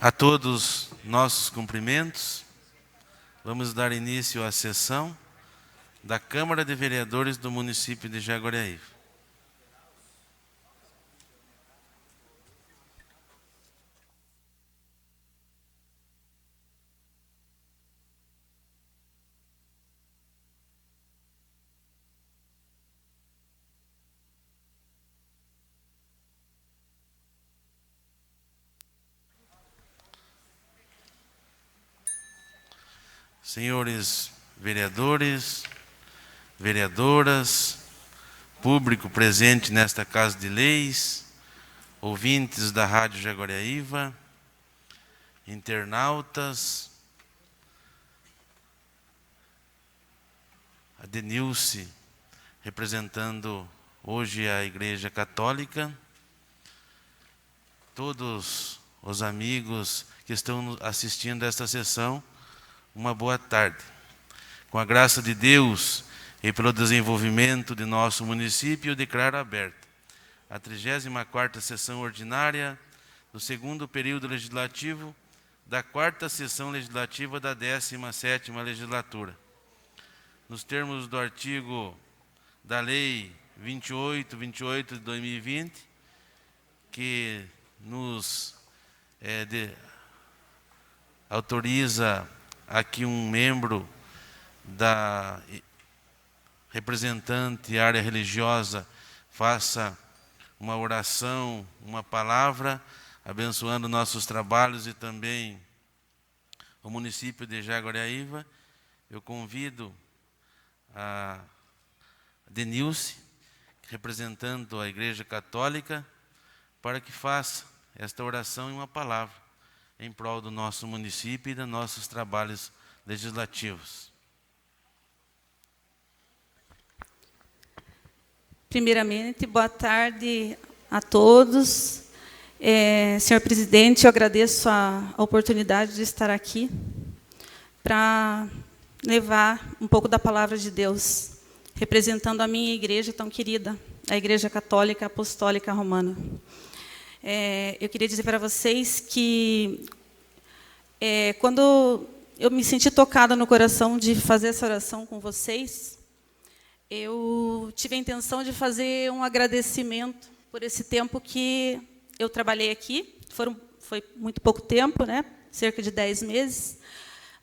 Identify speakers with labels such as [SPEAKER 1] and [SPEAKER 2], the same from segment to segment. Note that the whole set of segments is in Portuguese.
[SPEAKER 1] A todos nossos cumprimentos. Vamos dar início à sessão da Câmara de Vereadores do município de Jaguariaíva. Senhores vereadores, vereadoras, público presente nesta Casa de Leis, ouvintes da Rádio Jaguariaíva, internautas, a Denilce, representando hoje a Igreja Católica, todos os amigos que estão assistindo a esta sessão, uma boa tarde. Com a graça de Deus e pelo desenvolvimento de nosso município, eu declaro aberta a 34ª sessão ordinária do segundo período legislativo da 4ª sessão legislativa da 17ª legislatura. Nos termos do artigo da Lei 28 de 2020, que nos autoriza aqui um membro da representante área religiosa faça uma oração, uma palavra, abençoando nossos trabalhos e também o município de Jaguariaíva. Eu convido a Denilce, representando a Igreja Católica, para que faça esta oração e uma palavra em prol do nosso município e dos nossos trabalhos legislativos.
[SPEAKER 2] Primeiramente, boa tarde a todos. Senhor presidente, eu agradeço a oportunidade de estar aqui para levar um pouco da palavra de Deus, representando a minha igreja tão querida, a Igreja Católica Apostólica Romana. Eu queria dizer para vocês que, quando eu me senti tocada no coração de fazer essa oração com vocês, eu tive a intenção de fazer um agradecimento por esse tempo que eu trabalhei aqui. Foi muito pouco tempo, né? Cerca de 10 meses.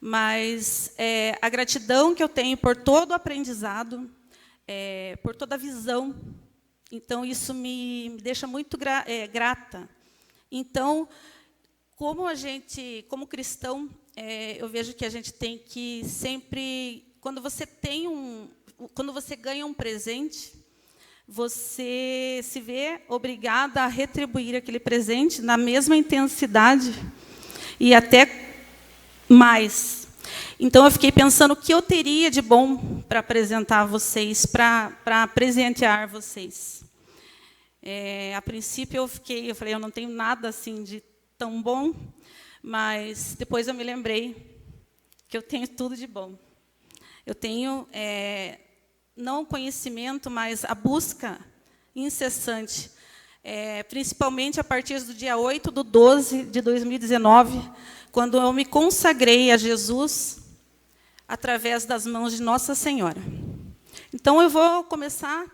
[SPEAKER 2] Mas a gratidão que eu tenho por todo o aprendizado, por toda a visão. Então, isso me deixa muito grata. Então, como cristão, eu vejo que a gente tem que sempre, quando você ganha um presente, você se vê obrigada a retribuir aquele presente na mesma intensidade e até mais. Então, eu fiquei pensando o que eu teria de bom para apresentar a vocês, para presentear vocês. A princípio, eu falei, eu não tenho nada assim de tão bom, mas depois eu me lembrei que eu tenho tudo de bom. Eu tenho, não o conhecimento, mas a busca incessante, principalmente a partir do dia 8/12 de 2019, quando eu me consagrei a Jesus através das mãos de Nossa Senhora. Então, eu vou começar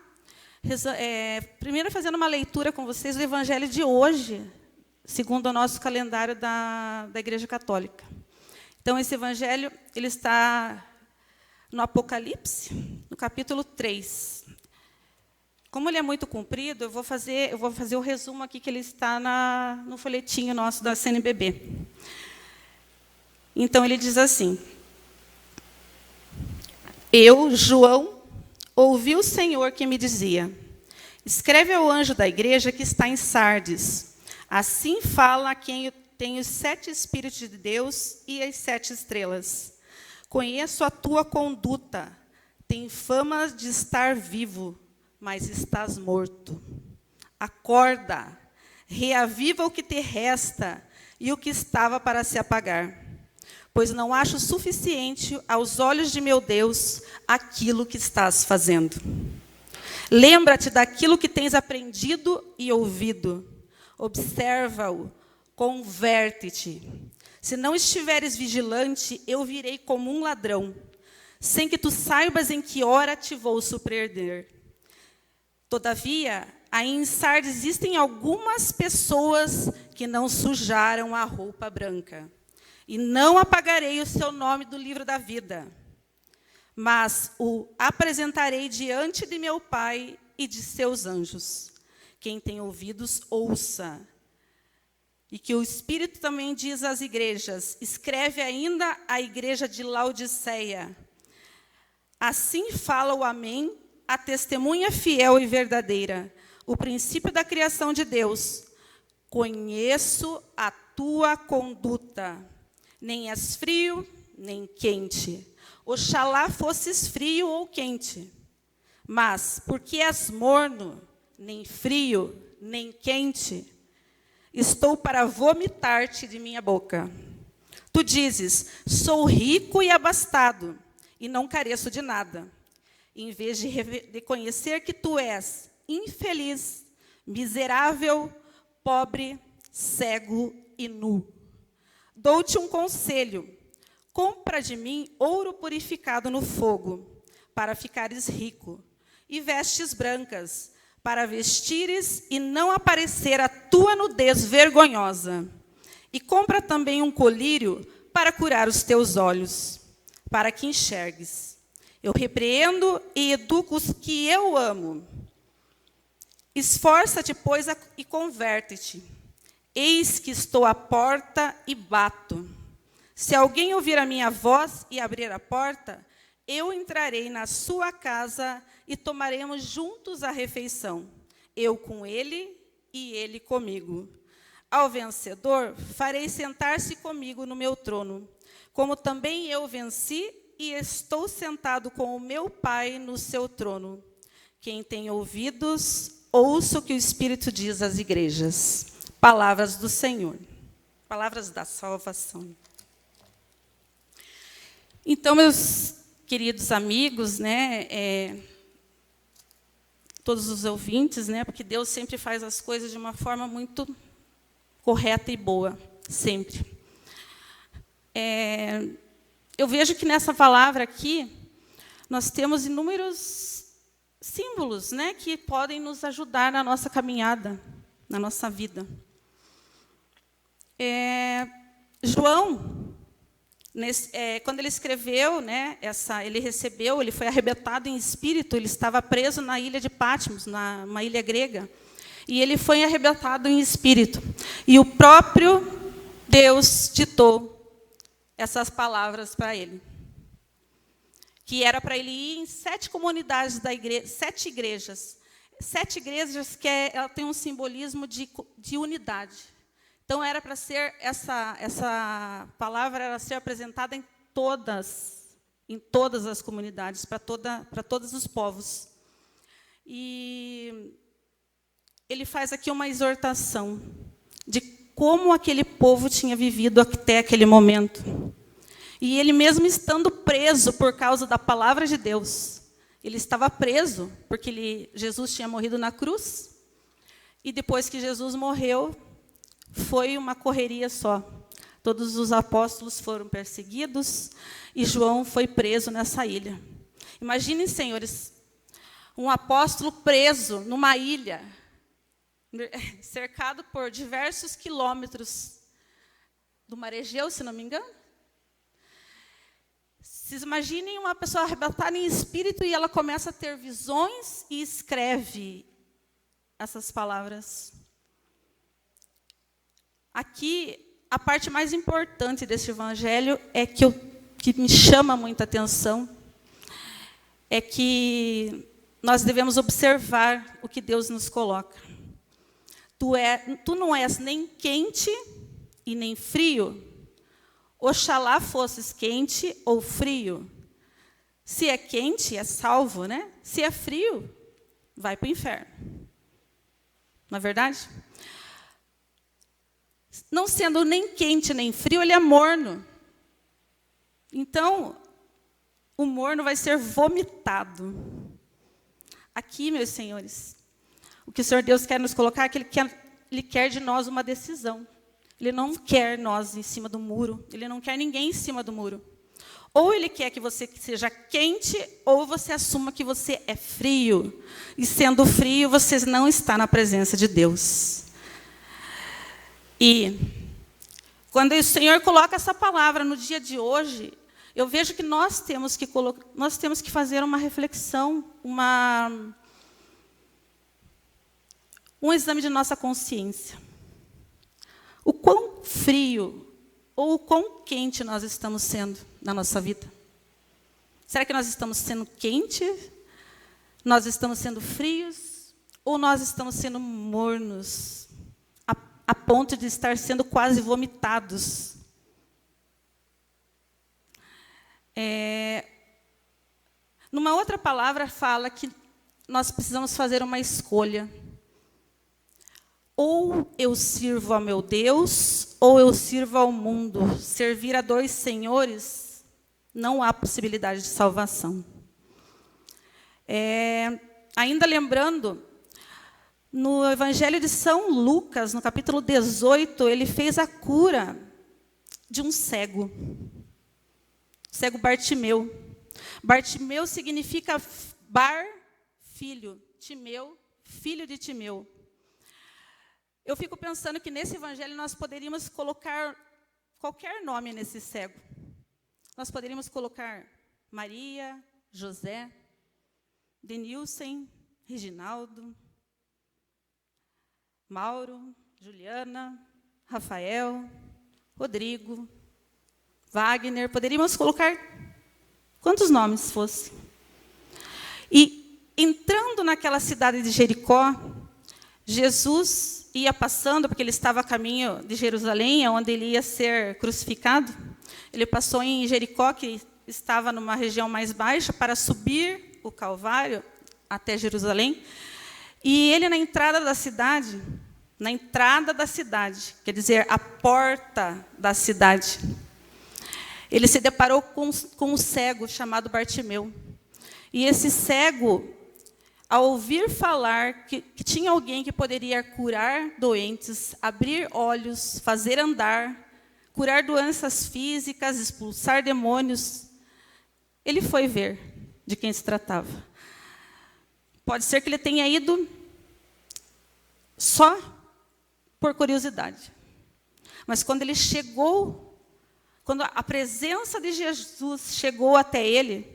[SPEAKER 2] primeiro fazendo uma leitura com vocês do Evangelho de hoje, segundo o nosso calendário da Igreja Católica. Então, esse Evangelho ele está no Apocalipse, no capítulo 3. Como ele é muito comprido, eu vou fazer o resumo aqui, que ele está no folhetinho nosso da CNBB. Então, ele diz assim: Eu, João, ouvi o Senhor que me dizia: escreve ao anjo da igreja que está em Sardes. Assim fala quem tem os 7 Espíritos de Deus e as 7 estrelas. Conheço a tua conduta. Tem fama de estar vivo, mas estás morto. Acorda, reaviva o que te resta e o que estava para se apagar. Pois não acho suficiente aos olhos de meu Deus aquilo que estás fazendo. Lembra-te daquilo que tens aprendido e ouvido. Observa-o, converte-te. Se não estiveres vigilante, eu virei como um ladrão, sem que tu saibas em que hora te vou surpreender. Todavia, aí em Sardes existem algumas pessoas que não sujaram a roupa branca, e não apagarei o seu nome do livro da vida, mas o apresentarei diante de meu Pai e de seus anjos. Quem tem ouvidos, ouça. E que o Espírito também diz às igrejas, escreve ainda à igreja de Laodiceia. Assim fala o Amém, a testemunha fiel e verdadeira, o princípio da criação de Deus. Conheço a tua conduta, nem és frio, nem quente. Oxalá fosses frio ou quente. Mas, porque és morno, nem frio, nem quente, estou para vomitar-te de minha boca. Tu dizes, sou rico e abastado, e não careço de nada. Em vez de reconhecer que tu és infeliz, miserável, pobre, cego e nu. Dou-te um conselho. Compra de mim ouro purificado no fogo, para ficares rico, e vestes brancas, para vestires e não aparecer a tua nudez vergonhosa. E compra também um colírio para curar os teus olhos, para que enxergues. Eu repreendo e educo os que eu amo. Esforça-te, pois, e converte-te. Eis que estou à porta e bato. Se alguém ouvir a minha voz e abrir a porta, eu entrarei na sua casa e tomaremos juntos a refeição, eu com ele e ele comigo. Ao vencedor, farei sentar-se comigo no meu trono, como também eu venci e estou sentado com o meu Pai no seu trono. Quem tem ouvidos, ouça o que o Espírito diz às igrejas. Palavras do Senhor, palavras da salvação. Então, meus queridos amigos, todos os ouvintes, porque Deus sempre faz as coisas de uma forma muito correta e boa, sempre. Eu vejo que nessa palavra aqui, nós temos inúmeros símbolos, que podem nos ajudar na nossa caminhada, na nossa vida. João, quando ele escreveu, ele foi arrebatado em espírito, ele estava preso na ilha de Patmos, uma ilha grega, e ele foi arrebatado em espírito. E o próprio Deus ditou essas palavras para ele, que era para ele ir em 7 comunidades da igreja, 7 igrejas. 7 igrejas que ela tem um simbolismo de unidade. Então, era para ser, essa palavra era ser apresentada em todas as comunidades, para todos os povos. E ele faz aqui uma exortação de como aquele povo tinha vivido até aquele momento. E ele mesmo estando preso por causa da palavra de Deus, ele estava preso porque Jesus tinha morrido na cruz, e depois que Jesus morreu, foi uma correria só. Todos os apóstolos foram perseguidos e João foi preso nessa ilha. Imaginem, senhores, um apóstolo preso numa ilha, cercado por diversos quilômetros do mar Egeu, se não me engano. Vocês imaginem uma pessoa arrebatada em espírito e ela começa a ter visões e escreve essas palavras. Aqui, a parte mais importante desse evangelho que me chama muita atenção, é que nós devemos observar o que Deus nos coloca. Tu não és nem quente e nem frio. Oxalá fosses quente ou frio. Se é quente, é salvo, Se é frio, vai para o inferno. Não é verdade? Não sendo nem quente nem frio, ele é morno. Então, o morno vai ser vomitado. Aqui, meus senhores, o que o Senhor Deus quer nos colocar é que Ele quer de nós uma decisão. Ele não quer nós em cima do muro. Ele não quer ninguém em cima do muro. Ou ele quer que você seja quente, ou você assuma que você é frio. E sendo frio, você não está na presença de Deus. E quando o Senhor coloca essa palavra no dia de hoje, eu vejo que nós temos que fazer uma reflexão, um exame de nossa consciência. O quão frio ou o quão quente nós estamos sendo na nossa vida? Será que nós estamos sendo quentes? Nós estamos sendo frios? Ou nós estamos sendo mornos, a ponto de estar sendo quase vomitados? Numa outra palavra, fala que nós precisamos fazer uma escolha. Ou eu sirvo ao meu Deus, ou eu sirvo ao mundo. Servir a dois senhores, não há possibilidade de salvação. Ainda lembrando, no Evangelho de São Lucas, no capítulo 18, ele fez a cura de um cego. Cego Bartimeu. Bartimeu significa bar, filho. Timeu, filho de Timeu. Eu fico pensando que nesse evangelho nós poderíamos colocar qualquer nome nesse cego. Nós poderíamos colocar Maria, José, Denilson, Reginaldo, Mauro, Juliana, Rafael, Rodrigo, Wagner. Poderíamos colocar quantos nomes fossem. E entrando naquela cidade de Jericó, Jesus ia passando, porque ele estava a caminho de Jerusalém, onde ele ia ser crucificado. Ele passou em Jericó, que estava numa região mais baixa, para subir o Calvário até Jerusalém. E ele, na entrada da cidade, quer dizer, a porta da cidade, ele se deparou com um cego chamado Bartimeu. E esse cego, ao ouvir falar que tinha alguém que poderia curar doentes, abrir olhos, fazer andar, curar doenças físicas, expulsar demônios, ele foi ver de quem se tratava. Pode ser que ele tenha ido só por curiosidade. Mas quando ele chegou, quando a presença de Jesus chegou até ele,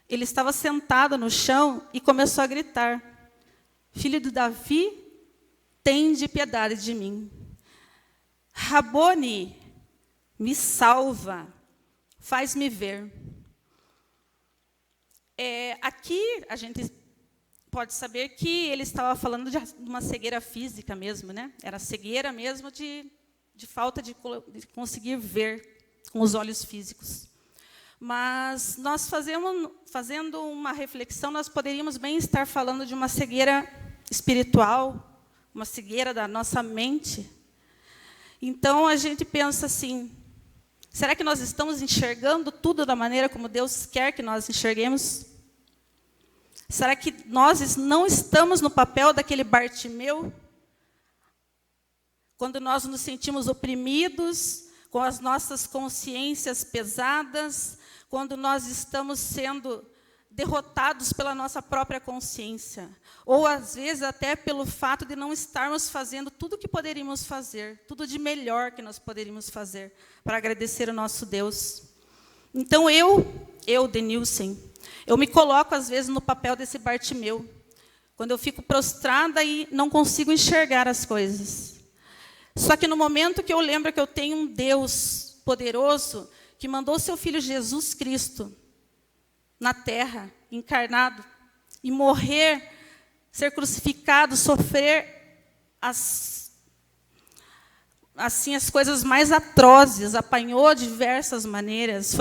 [SPEAKER 2] ele estava sentado no chão e começou a gritar: Filho de Davi, tende piedade de mim. Rabone, me salva, faz-me ver. Aqui a gente pode saber que ele estava falando de uma cegueira física mesmo, né? Era cegueira mesmo de falta de conseguir ver com os olhos físicos. Mas nós fazendo uma reflexão, nós poderíamos bem estar falando de uma cegueira espiritual, uma cegueira da nossa mente. Então, a gente pensa assim, será que nós estamos enxergando tudo da maneira como Deus quer que nós enxerguemos? Será que nós não estamos no papel daquele Bartimeu? Quando nós nos sentimos oprimidos, com as nossas consciências pesadas, quando nós estamos sendo derrotados pela nossa própria consciência, ou às vezes até pelo fato de não estarmos fazendo tudo o que poderíamos fazer, tudo de melhor que nós poderíamos fazer para agradecer o nosso Deus. Então eu, Denilson, eu me coloco às vezes no papel desse Bartimeu, quando eu fico prostrada e não consigo enxergar as coisas. Só que no momento que eu lembro que eu tenho um Deus poderoso, que mandou seu Filho Jesus Cristo na terra, encarnado, e morrer, ser crucificado, sofrer as coisas mais atrozes, apanhou de diversas maneiras,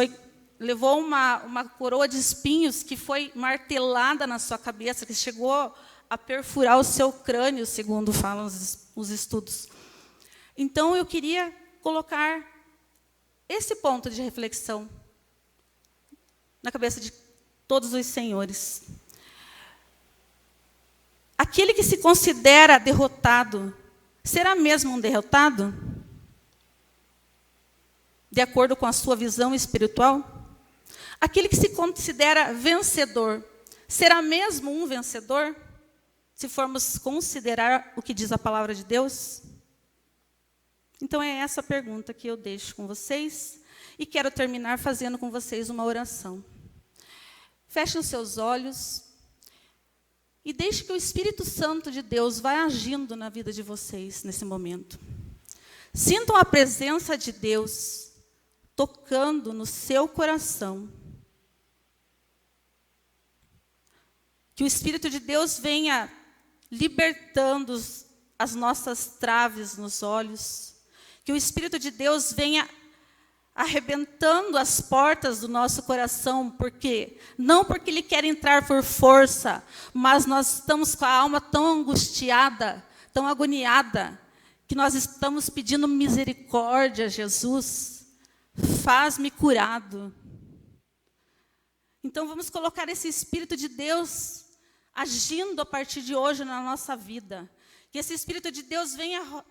[SPEAKER 2] levou uma coroa de espinhos que foi martelada na sua cabeça, que chegou a perfurar o seu crânio, segundo falam os estudos. Então, eu queria colocar esse ponto de reflexão na cabeça de todos os senhores. Aquele que se considera derrotado, será mesmo um derrotado? de acordo com a sua visão espiritual? Aquele que se considera vencedor, será mesmo um vencedor? Se formos considerar o que diz a palavra de Deus? Então, é essa pergunta que eu deixo com vocês e quero terminar fazendo com vocês uma oração. Fechem os seus olhos e deixe que o Espírito Santo de Deus vá agindo na vida de vocês nesse momento. Sintam a presença de Deus tocando no seu coração. Que o Espírito de Deus venha libertando as nossas traves nos olhos. Que o Espírito de Deus venha arrebentando as portas do nosso coração, porque não porque Ele quer entrar por força, mas nós estamos com a alma tão angustiada, tão agoniada, que nós estamos pedindo misericórdia, Jesus, faz-me curado. Então vamos colocar esse Espírito de Deus agindo a partir de hoje na nossa vida. Que esse Espírito de Deus venha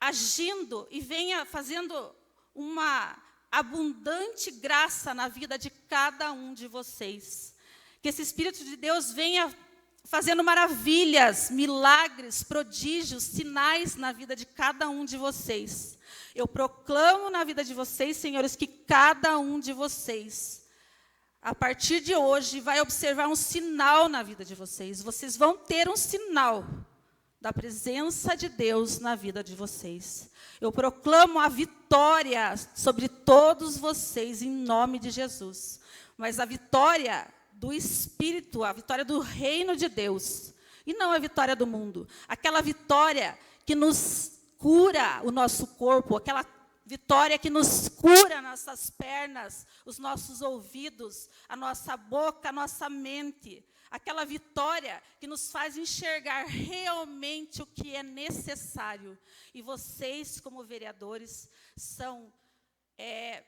[SPEAKER 2] agindo e venha fazendo uma abundante graça na vida de cada um de vocês. Que esse Espírito de Deus venha fazendo maravilhas, milagres, prodígios, sinais na vida de cada um de vocês. Eu proclamo na vida de vocês, senhores, que cada um de vocês, a partir de hoje, vai observar um sinal na vida de vocês. Vocês vão ter um sinal da presença de Deus na vida de vocês. Eu proclamo a vitória sobre todos vocês, em nome de Jesus. Mas a vitória do Espírito, a vitória do reino de Deus, e não a vitória do mundo. Aquela vitória que nos cura o nosso corpo, aquela vitória que nos cura nossas pernas, os nossos ouvidos, a nossa boca, a nossa mente. Aquela vitória que nos faz enxergar realmente o que é necessário. E vocês, como vereadores, são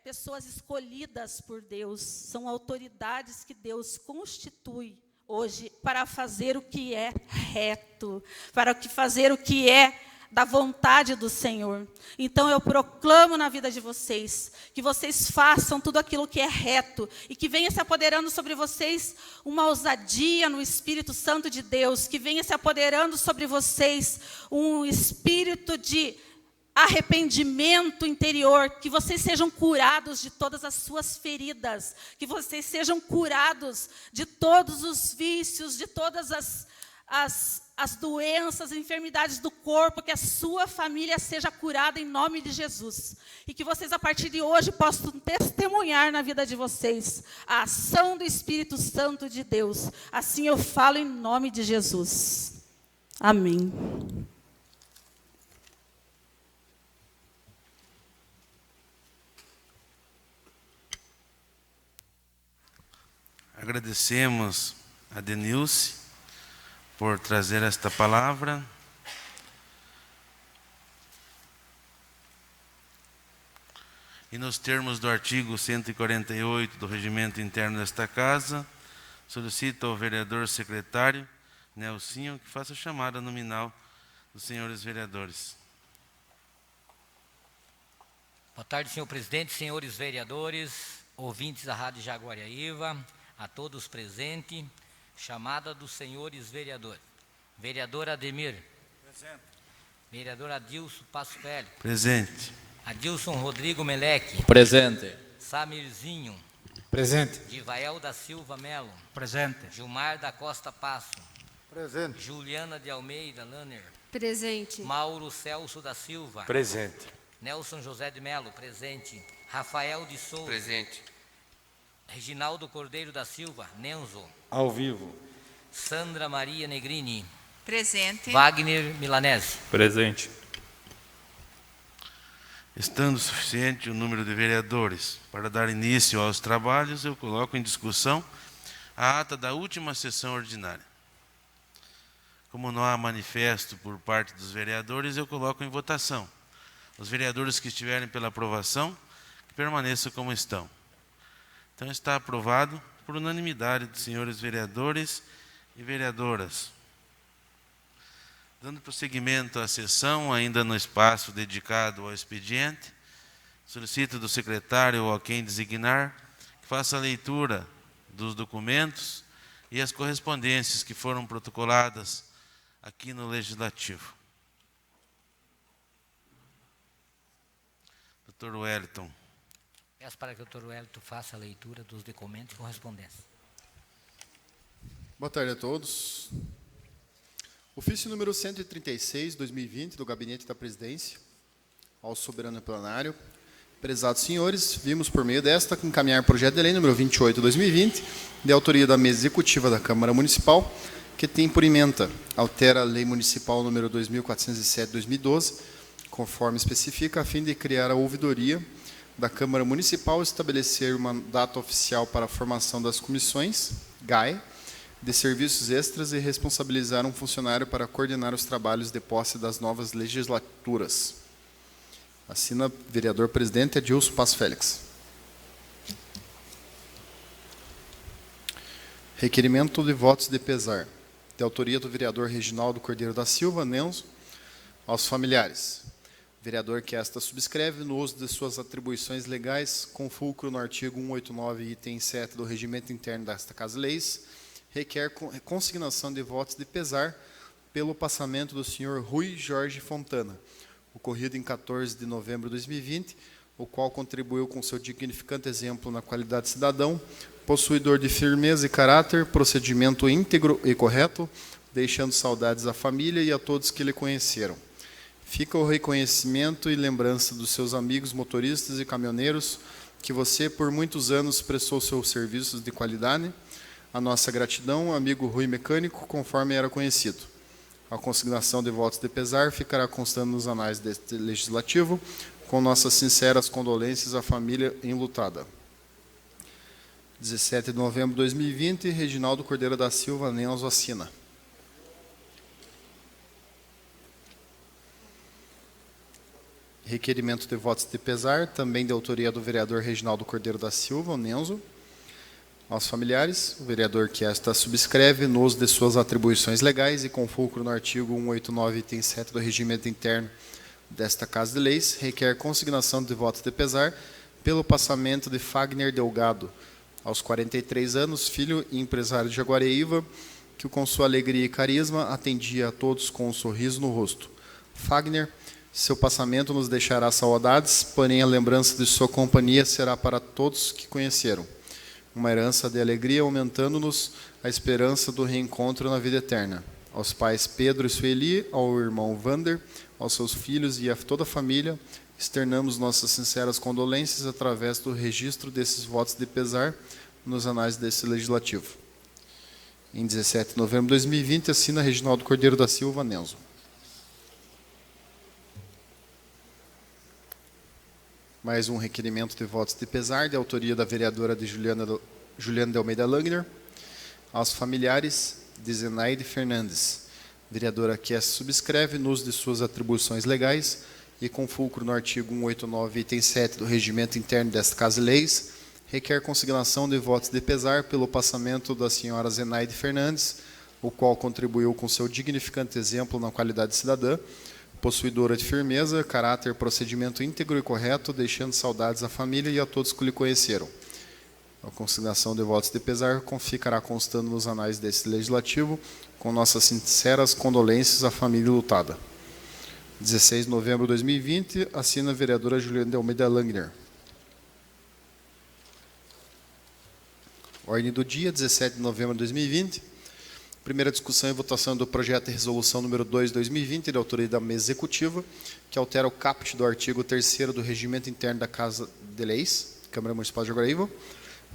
[SPEAKER 2] pessoas escolhidas por Deus, são autoridades que Deus constitui hoje para fazer o que é reto, para fazer o que é da vontade do Senhor. Então eu proclamo na vida de vocês, que vocês façam tudo aquilo que é reto, e que venha se apoderando sobre vocês uma ousadia no Espírito Santo de Deus, que venha se apoderando sobre vocês um espírito de arrependimento interior, que vocês sejam curados de todas as suas feridas, que vocês sejam curados de todos os vícios, de todas as doenças, enfermidades do corpo, que a sua família seja curada em nome de Jesus. E que vocês, a partir de hoje, possam testemunhar na vida de vocês a ação do Espírito Santo de Deus. Assim eu falo em nome de Jesus. Amém.
[SPEAKER 1] Agradecemos a Denilce por trazer esta palavra. E nos termos do artigo 148 do regimento interno desta casa, solicito ao vereador secretário Nelsinho que faça a chamada nominal dos senhores vereadores.
[SPEAKER 3] Boa tarde, senhor presidente, senhores vereadores, ouvintes da Rádio Jaguariaíva, a todos presentes. Chamada dos senhores vereadores. Vereador Ademir.
[SPEAKER 4] Presente.
[SPEAKER 3] Vereador Adilson Passo Velho.
[SPEAKER 1] Presente.
[SPEAKER 3] Adilson Rodrigo Meleque.
[SPEAKER 4] Presente.
[SPEAKER 3] Samirzinho.
[SPEAKER 4] Presente.
[SPEAKER 3] Divael da Silva Melo.
[SPEAKER 4] Presente.
[SPEAKER 3] Gilmar da Costa Passo.
[SPEAKER 4] Presente.
[SPEAKER 3] Juliana de Almeida Lanner.
[SPEAKER 5] Presente.
[SPEAKER 3] Mauro Celso da Silva.
[SPEAKER 4] Presente.
[SPEAKER 3] Nelson José de Melo. Presente. Rafael de Souza.
[SPEAKER 6] Presente.
[SPEAKER 3] Reginaldo Cordeiro da Silva. Nenzo.
[SPEAKER 4] Ao vivo.
[SPEAKER 3] Sandra Maria Negrini.
[SPEAKER 5] Presente.
[SPEAKER 3] Wagner Milanese.
[SPEAKER 4] Presente.
[SPEAKER 1] Estando suficiente o número de vereadores para dar início aos trabalhos, eu coloco em discussão a ata da última sessão ordinária. Como não há manifesto por parte dos vereadores, eu coloco em votação. Os vereadores que estiverem pela aprovação, que permaneçam como estão. Então está aprovado por unanimidade dos senhores vereadores e vereadoras. Dando prosseguimento à sessão, ainda no espaço dedicado ao expediente, Solicito do secretário ou a quem designar que faça a leitura dos documentos e as correspondências que foram protocoladas aqui no Legislativo. Dr. Wellington.
[SPEAKER 3] Peço para que o Dr. Wellington faça a leitura dos documentos e correspondências.
[SPEAKER 6] Boa tarde a todos. Ofício número 136, 2020, do Gabinete da Presidência, ao Soberano Plenário. Prezados senhores, vimos por meio desta encaminhar projeto de lei número 28, 2020, de autoria da Mesa Executiva da Câmara Municipal, que tem por ementa, altera a Lei Municipal número 2407, 2012, conforme especifica, a fim de criar a ouvidoria da Câmara Municipal, estabelecer uma data oficial para a formação das comissões, GAE, de serviços extras e responsabilizar um funcionário para coordenar os trabalhos de posse das novas legislaturas. Assina vereador presidente Adilson Passo Félix. Requerimento de votos de pesar, de autoria do vereador Reginaldo Cordeiro da Silva, Nenzo, aos familiares. Vereador que esta subscreve, no uso de suas atribuições legais, com fulcro no artigo 189, item 7 do Regimento Interno desta Casa de Leis, requer consignação de votos de pesar pelo passamento do senhor Rui Jorge Fontana, ocorrido em 14 de novembro de 2020, o qual contribuiu com seu dignificante exemplo na qualidade de cidadão, possuidor de firmeza e caráter, procedimento íntegro e correto, deixando saudades à família e a todos que lhe conheceram. Fica o reconhecimento e lembrança dos seus amigos motoristas e caminhoneiros, que você, por muitos anos, prestou seus serviços de qualidade. A nossa gratidão, amigo Rui Mecânico, conforme era conhecido. A consignação de votos de pesar ficará constando nos anais deste legislativo, com nossas sinceras condolências à família enlutada. 17 de novembro de 2020, Reginaldo Cordeiro da Silva, Nenzo, assina. Requerimento de votos de pesar, também de autoria do vereador Reginaldo Cordeiro da Silva, Nenzo. Aos familiares, o vereador que esta subscreve, no uso de suas atribuições legais e com fulcro no artigo 189, item 7 do Regimento Interno desta Casa de Leis, requer consignação de votos de pesar pelo passamento de Fagner Delgado, aos 43 anos, filho e empresário de Jaguareíva, que com sua alegria e carisma atendia a todos com um sorriso no rosto. Fagner, seu passamento nos deixará saudades, porém a lembrança de sua companhia será para todos que conheceram. Uma herança de alegria, aumentando-nos a esperança do reencontro na vida eterna. Aos pais Pedro e Sueli, ao irmão Vander, aos seus filhos e a toda a família, externamos nossas sinceras condolências através do registro desses votos de pesar nos anais desse legislativo. Em 17 de novembro de 2020, assina Reginaldo Cordeiro da Silva, Nenzo. Mais um requerimento de votos de pesar, de autoria da vereadora de Juliana de Almeida Langner, aos familiares de Zenaide Fernandes, vereadora que essa subscreve, no uso de suas atribuições legais e com fulcro no artigo 189, item 7 do Regimento Interno desta Casa de Leis, requer consignação de votos de pesar pelo passamento da senhora Zenaide Fernandes, o qual contribuiu com seu dignificante exemplo na qualidade de cidadã, possuidora de firmeza, caráter, procedimento íntegro e correto, deixando saudades à família e a todos que lhe conheceram. A consignação de votos de pesar ficará constando nos anais desse legislativo, com nossas sinceras condolências à família lutada. 16 de novembro de 2020, assina a vereadora Juliana de Almeida Langner. Ordem do dia, 17 de novembro de 2020. Primeira discussão e votação do projeto de resolução número 2 de 2020, de autoria da Mesa Executiva, que altera o caput do artigo 3º do Regimento Interno da Casa de Leis, Câmara Municipal de Jaguareíva.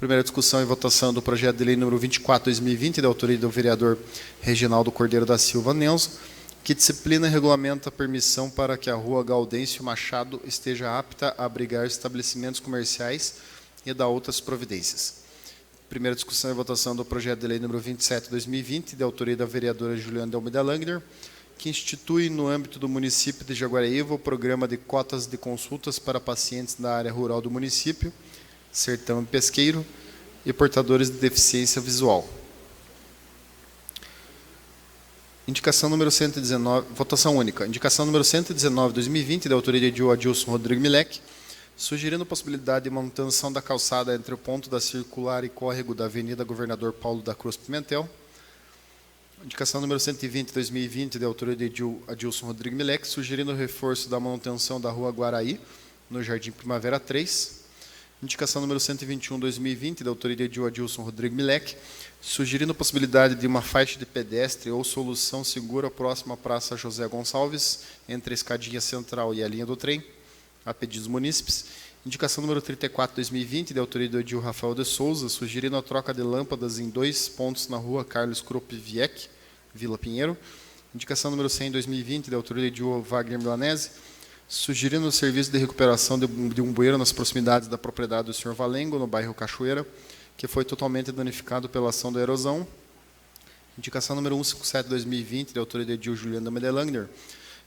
[SPEAKER 6] Primeira discussão e votação do projeto de lei número 24 de 2020, de autoria do vereador Reginaldo Cordeiro da Silva, Nenzo, que disciplina e regulamenta a permissão para que a rua Gaudêncio Machado esteja apta a abrigar estabelecimentos comerciais e da outras providências. Primeira discussão e votação do projeto de lei número 27 de 2020, de autoria da vereadora Juliana de Almeida Langner, que institui no âmbito do município de Jaguareíva o programa de cotas de consultas para pacientes da área rural do município, sertão e pesqueiro, e portadores de deficiência visual. Indicação número 119, votação única. Indicação número 119 de 2020, da autoria de Adilson Rodrigues Milek, Sugerindo a possibilidade de manutenção da calçada entre o ponto da circular e córrego da Avenida Governador Paulo da Cruz Pimentel. Indicação número 120, 2020, de autoria de Adilson Rodrigues Milek, sugerindo o reforço da manutenção da Rua Guaraí, no Jardim Primavera 3. Indicação número 121, 2020, da autoria de Adilson Rodrigues Milek, sugerindo a possibilidade de uma faixa de pedestre ou solução segura próxima à Praça José Gonçalves, entre a escadinha central e a linha do trem, a pedido dos munícipes. Indicação número 34, 2020, de autoria do Edil Rafael de Souza, sugerindo a troca de lâmpadas em 2 pontos na Rua Carlos Kropiewiek, Vila Pinheiro. Indicação número 100, 2020, de autoria do Edil Wagner Milanese, sugerindo o serviço de recuperação de um bueiro nas proximidades da propriedade do Sr. Valengo, no bairro Cachoeira, que foi totalmente danificado pela ação da erosão. Indicação número 157, 2020, de autoria de Edil Juliana Medelangner,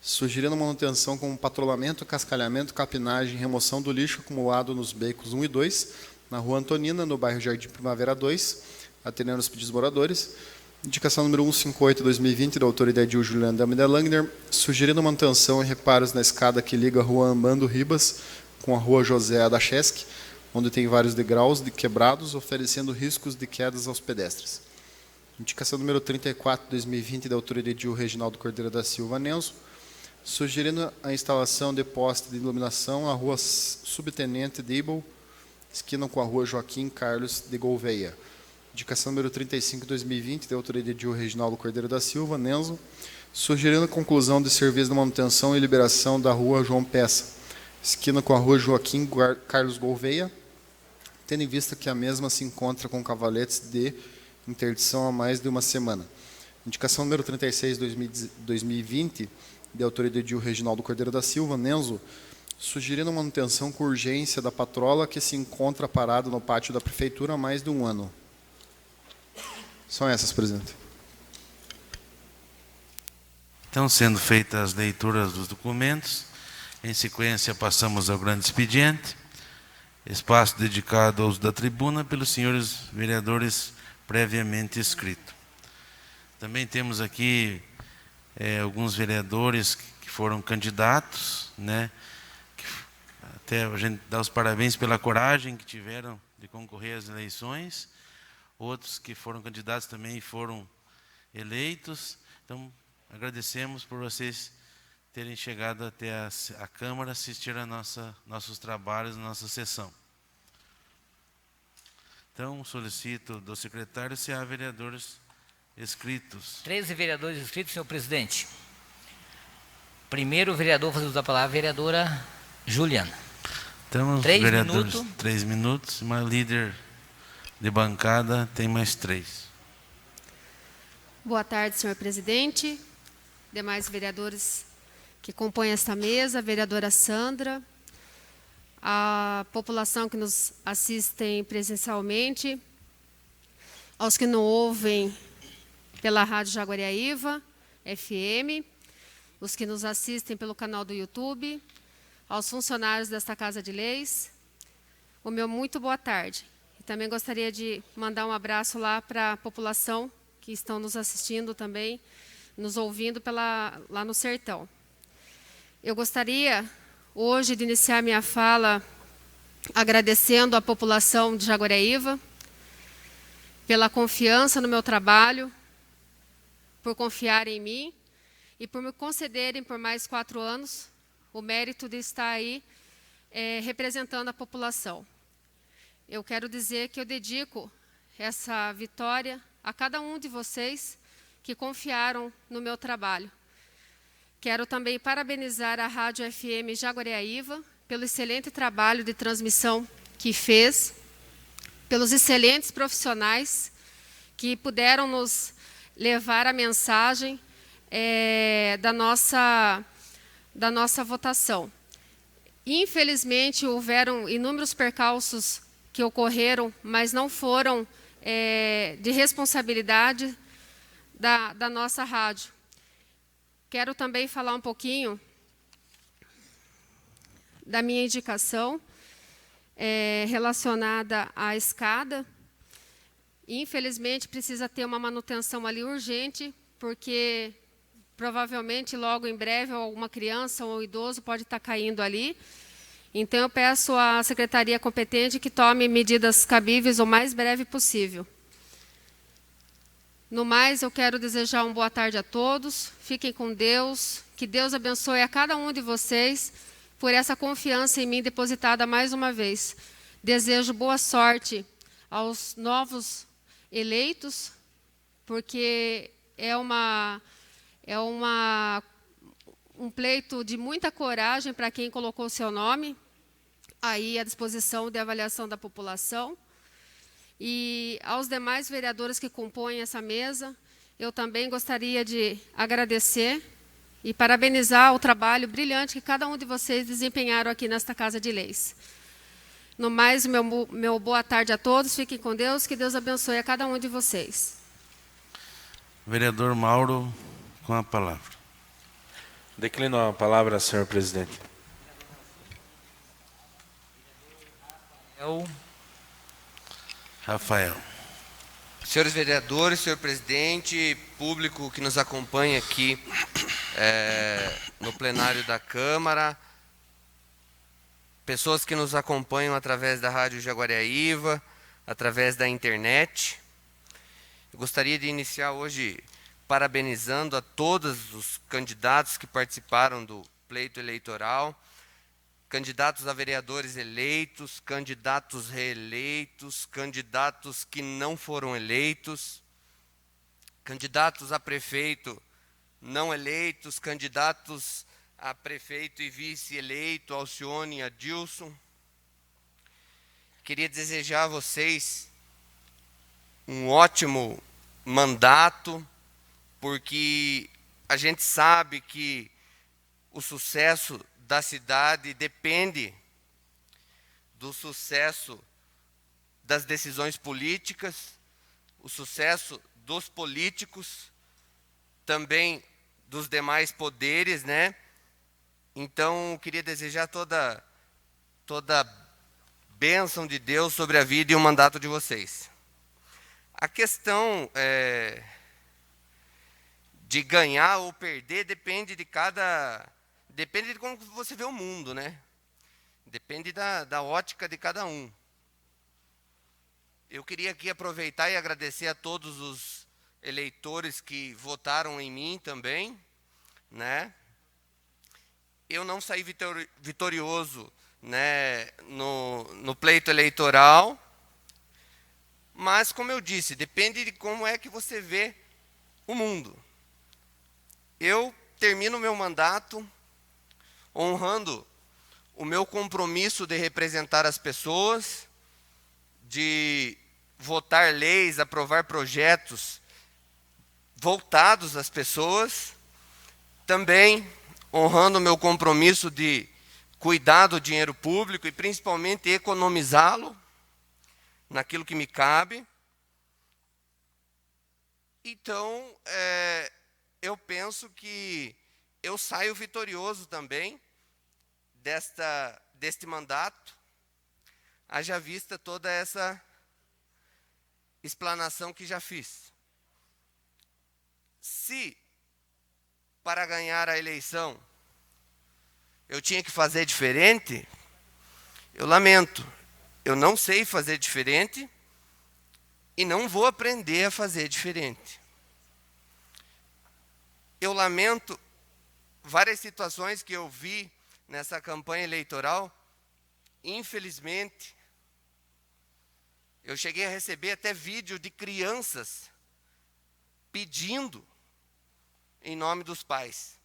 [SPEAKER 6] sugerindo manutenção como patrulhamento, cascalhamento, capinagem e remoção do lixo acumulado nos becos 1 e 2, na Rua Antonina, no bairro Jardim Primavera 2, atendendo os pedidos dos moradores. Indicação número 158, 2020, da autoria de Edil Juliana Damida Langner, sugerindo manutenção e reparos na escada que liga a Rua Armando Ribas com a Rua José Adacheschi, onde tem vários degraus quebrados, oferecendo riscos de quedas aos pedestres. Indicação número 34, 2020, da autoria de Edil Reginaldo Cordeiro da Silva Nenzo, sugerindo a instalação de poste de iluminação na Rua Subtenente Dibble, esquina com a Rua Joaquim Carlos de Gouveia. Indicação número 35, 2020, da autoria de Edil Reginaldo Cordeiro da Silva, Nenzo, sugerindo a conclusão de serviço de manutenção e liberação da Rua João Peça, esquina com a Rua Joaquim Carlos Gouveia, tendo em vista que a mesma se encontra com cavaletes de interdição há mais de uma semana. Indicação número 36, 2020, de autoria de Edil Reginaldo Cordeiro da Silva, Nenzo, sugerindo a manutenção com urgência da patrola que se encontra parada no pátio da Prefeitura há mais de um ano. São essas, presidente.
[SPEAKER 1] Então, sendo feitas as leituras dos documentos, em sequência passamos ao grande expediente, espaço dedicado ao uso da tribuna pelos senhores vereadores previamente inscritos. Também temos aqui alguns vereadores que foram candidatos, né? Até a gente dá os parabéns pela coragem que tiveram de concorrer às eleições. Outros que foram candidatos também foram eleitos. Então, agradecemos por vocês terem chegado até a Câmara, assistir a nossos trabalhos, nossa sessão. Então, solicito do secretário se há vereadores inscritos.
[SPEAKER 3] 13 vereadores inscritos, senhor presidente. Primeiro vereador fazendo uso da palavra, vereadora Juliana.
[SPEAKER 1] Então,
[SPEAKER 3] 3
[SPEAKER 1] vereadores,
[SPEAKER 3] minutos.
[SPEAKER 1] 3 minutos. Uma líder de bancada tem mais 3.
[SPEAKER 5] Boa tarde, senhor presidente, demais vereadores que compõem esta mesa, vereadora Sandra, a população que nos assistem presencialmente, aos que nos ouvem pela Rádio Jaguariaíva, FM, os que nos assistem pelo canal do YouTube, aos funcionários desta Casa de Leis, o meu muito boa tarde. E também gostaria de mandar um abraço lá para a população que estão nos assistindo também, nos ouvindo lá no Sertão. Eu gostaria hoje de iniciar minha fala agradecendo à população de Jaguariaíva pela confiança no meu trabalho, por confiar em mim e por me concederem por mais 4 anos o mérito de estar aí representando a população. Eu quero dizer que eu dedico essa vitória a cada um de vocês que confiaram no meu trabalho. Quero também parabenizar a Rádio FM Jaguariaíva pelo excelente trabalho de transmissão que fez, pelos excelentes profissionais que puderam nos levar a mensagem da nossa votação. Infelizmente, houveram inúmeros percalços que ocorreram, mas não foram de responsabilidade da nossa rádio. Quero também falar um pouquinho da minha indicação relacionada à escada. Infelizmente, precisa ter uma manutenção ali urgente, porque provavelmente logo em breve alguma criança ou idoso pode estar caindo ali. Então, eu peço à secretaria competente que tome medidas cabíveis o mais breve possível. No mais, eu quero desejar uma boa tarde a todos. Fiquem com Deus. Que Deus abençoe a cada um de vocês por essa confiança em mim depositada mais uma vez. Desejo boa sorte aos novos eleitos, porque é um pleito de muita coragem para quem colocou o seu nome aí à disposição de avaliação da população. E aos demais vereadores que compõem essa mesa, eu também gostaria de agradecer e parabenizar o trabalho brilhante que cada um de vocês desempenharam aqui nesta Casa de Leis. No mais, meu boa tarde a todos, fiquem com Deus, que Deus abençoe a cada um de vocês.
[SPEAKER 1] Vereador Mauro, com a palavra.
[SPEAKER 7] Declino a palavra, senhor presidente.
[SPEAKER 1] Rafael.
[SPEAKER 8] Senhores vereadores, senhor presidente, público que nos acompanha aqui no plenário da Câmara, pessoas que nos acompanham através da Rádio Jaguariaíva, através da internet. Eu gostaria de iniciar hoje parabenizando a todos os candidatos que participaram do pleito eleitoral, candidatos a vereadores eleitos, candidatos reeleitos, candidatos que não foram eleitos, candidatos a prefeito não eleitos, candidatos a prefeito e vice eleito, Alcione e Adilson. Queria desejar a vocês um ótimo mandato, porque a gente sabe que o sucesso da cidade depende do sucesso das decisões políticas, o sucesso dos políticos, também dos demais poderes, né? Então, eu queria desejar toda bênção de Deus sobre a vida e o mandato de vocês. A questão de ganhar ou perder depende de como você vê o mundo, né? Depende da ótica de cada um. Eu queria aqui aproveitar e agradecer a todos os eleitores que votaram em mim também, né? Eu não saí vitorioso, né, no pleito eleitoral, mas, como eu disse, depende de como é que você vê o mundo. Eu termino o meu mandato honrando o meu compromisso de representar as pessoas, de votar leis, aprovar projetos voltados às pessoas, também honrando o meu compromisso de cuidar do dinheiro público e principalmente economizá-lo naquilo que me cabe. Então, eu penso que eu saio vitorioso também deste mandato, haja vista toda essa explanação que já fiz. Se, para ganhar a eleição, eu tinha que fazer diferente, eu lamento, eu não sei fazer diferente e não vou aprender a fazer diferente. Eu lamento várias situações que eu vi nessa campanha eleitoral. Infelizmente, eu cheguei a receber até vídeo de crianças pedindo em nome dos pais.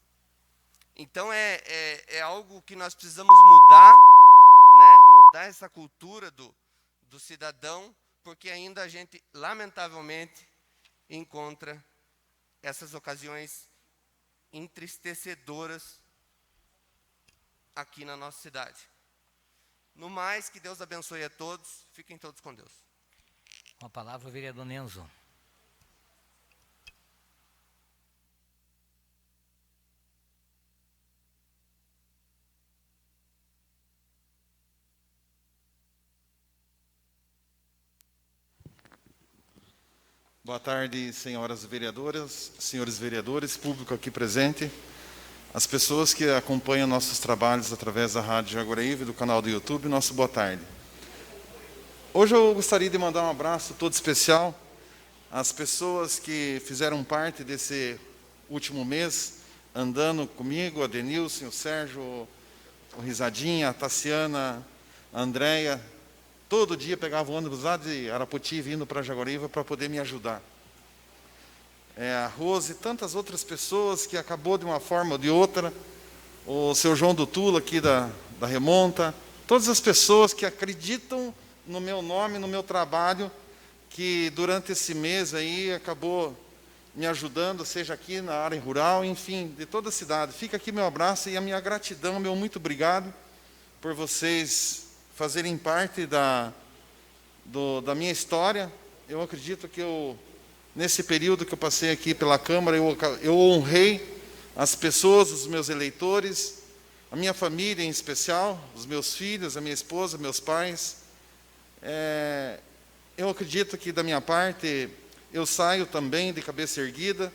[SPEAKER 8] Então, é algo que nós precisamos mudar, né? Mudar essa cultura do cidadão, porque ainda a gente, lamentavelmente, encontra essas ocasiões entristecedoras aqui na nossa cidade. No mais, que Deus abençoe a todos. Fiquem todos com Deus.
[SPEAKER 3] Com a palavra, o vereador Nenzo.
[SPEAKER 4] Boa tarde, senhoras vereadoras, senhores vereadores, público aqui presente.
[SPEAKER 9] as pessoas que acompanham nossos trabalhos através da Rádio Jaguariúva e do canal do YouTube, nosso boa tarde. Hoje eu gostaria de mandar um abraço todo especial às pessoas que fizeram parte desse último mês, andando comigo, a Denilson, o Sérgio, o Risadinha, a Tassiana, a Andréia. Todo dia pegava o ônibus lá de Arapoti, vindo para Jaguariúva para poder me ajudar. A Rose e tantas outras pessoas que acabou de uma forma ou de outra, o seu João do Tula aqui da Remonta, todas as pessoas que acreditam no meu nome, no meu trabalho, que durante esse mês aí acabou me ajudando, seja aqui na área rural, enfim, de toda a cidade. Fica aqui meu abraço e a minha gratidão, meu muito obrigado por vocês fazerem parte da minha história. Eu acredito que nesse período que eu passei aqui pela Câmara, eu honrei as pessoas, os meus eleitores, a minha família em especial, os meus filhos, a minha esposa, meus pais. Eu acredito que, da minha parte, eu saio também de cabeça erguida,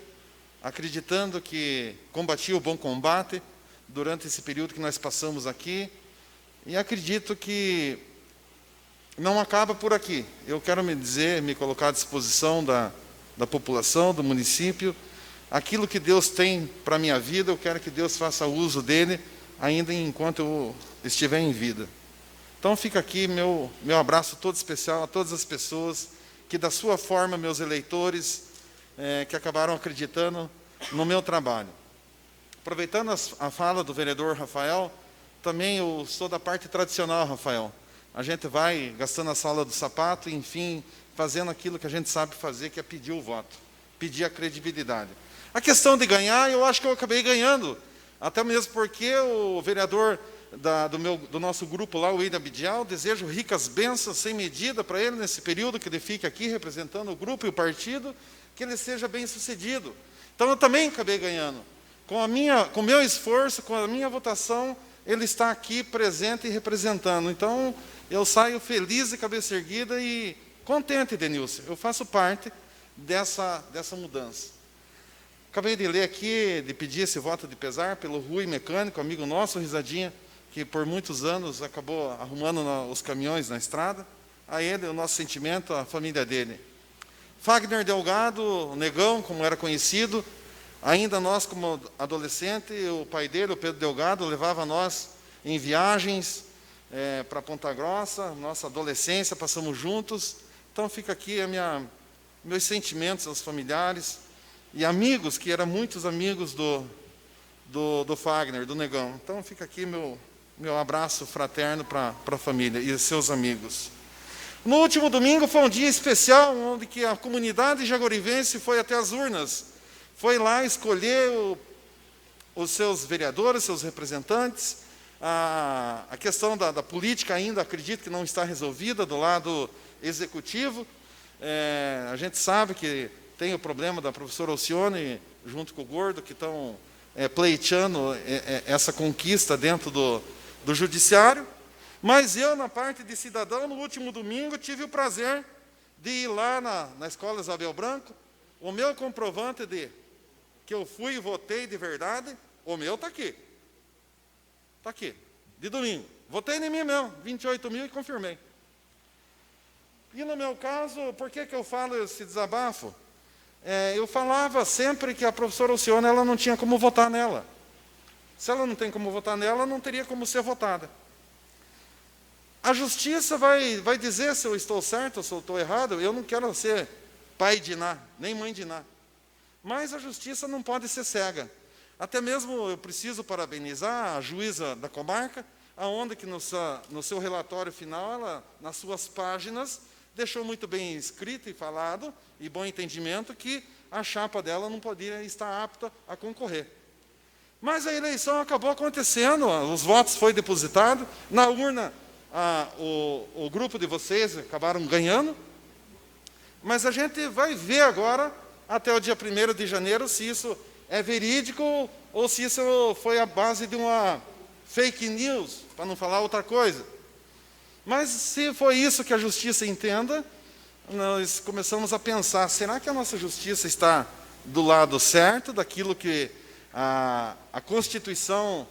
[SPEAKER 9] acreditando que combati o bom combate durante esse período que nós passamos aqui, e acredito que não acaba por aqui. Eu quero me colocar à disposição da população, do município. Aquilo que Deus tem para a minha vida, eu quero que Deus faça uso dele, ainda enquanto eu estiver em vida. Então fica aqui meu abraço todo especial a todas as pessoas que, da sua forma, meus eleitores, que acabaram acreditando no meu trabalho. Aproveitando a fala do vereador Rafael, também eu sou da parte tradicional, Rafael. A gente vai gastando a sala do sapato, enfim, fazendo aquilo que a gente sabe fazer, que é pedir o voto, pedir a credibilidade. A questão de ganhar, eu acho que eu acabei ganhando, até mesmo porque o vereador do nosso grupo lá, o William Bidial, desejo ricas bênçãos sem medida para ele nesse período que ele fique aqui representando o grupo e o partido, que ele seja bem sucedido. Então eu também acabei ganhando. Com o meu esforço, com a minha votação, ele está aqui presente e representando. Então eu saio feliz de cabeça erguida e contente, Denilson. Eu faço parte dessa mudança. Acabei de ler aqui, de pedir esse voto de pesar pelo Rui Mecânico, amigo nosso, Risadinha, que por muitos anos acabou arrumando os caminhões na estrada. A ele, o nosso sentimento, a família dele. Fagner Delgado, o Negão, como era conhecido, ainda nós como adolescente, o pai dele, o Pedro Delgado, levava nós em viagens para Ponta Grossa, nossa adolescência, passamos juntos. Então fica aqui meus sentimentos aos familiares e amigos, que eram muitos amigos do Fagner, do Negão. Então fica aqui meu abraço fraterno para a família e seus amigos. No último domingo foi um dia especial, onde que a comunidade jaguarivense foi até as urnas. Foi lá escolher os seus vereadores, seus representantes. A questão da política ainda, acredito que não está resolvida do lado executivo. A gente sabe que tem o problema da professora Alcione, junto com o Gordo, que estão pleiteando essa conquista dentro do judiciário. Mas eu, na parte de cidadão, no último domingo, tive o prazer de ir lá na Escola Isabel Branco. O meu comprovante de que eu fui e votei de verdade, o meu está aqui. Está aqui, de domingo. Votei em mim mesmo, 28 mil, e confirmei. E no meu caso, por que eu falo esse desabafo? Eu falava sempre que a professora Alcione, ela não tinha como votar nela. Se ela não tem como votar nela, não teria como ser votada. A justiça vai dizer se eu estou certo ou se eu estou errado. Eu não quero ser pai de Iná, nem mãe de Iná. Mas a justiça não pode ser cega. Até mesmo eu preciso parabenizar a juíza da comarca, aonde que no seu relatório final, ela, nas suas páginas, deixou muito bem escrito e falado, e bom entendimento, que a chapa dela não poderia estar apta a concorrer. Mas a eleição acabou acontecendo, os votos foram depositados, na urna o grupo de vocês acabaram ganhando, mas a gente vai ver agora, até o dia 1º de janeiro, se isso é verídico ou se isso foi a base de uma fake news, para não falar outra coisa. Mas se foi isso que a justiça entenda, nós começamos a pensar, será que a nossa justiça está do lado certo, daquilo que a Constituição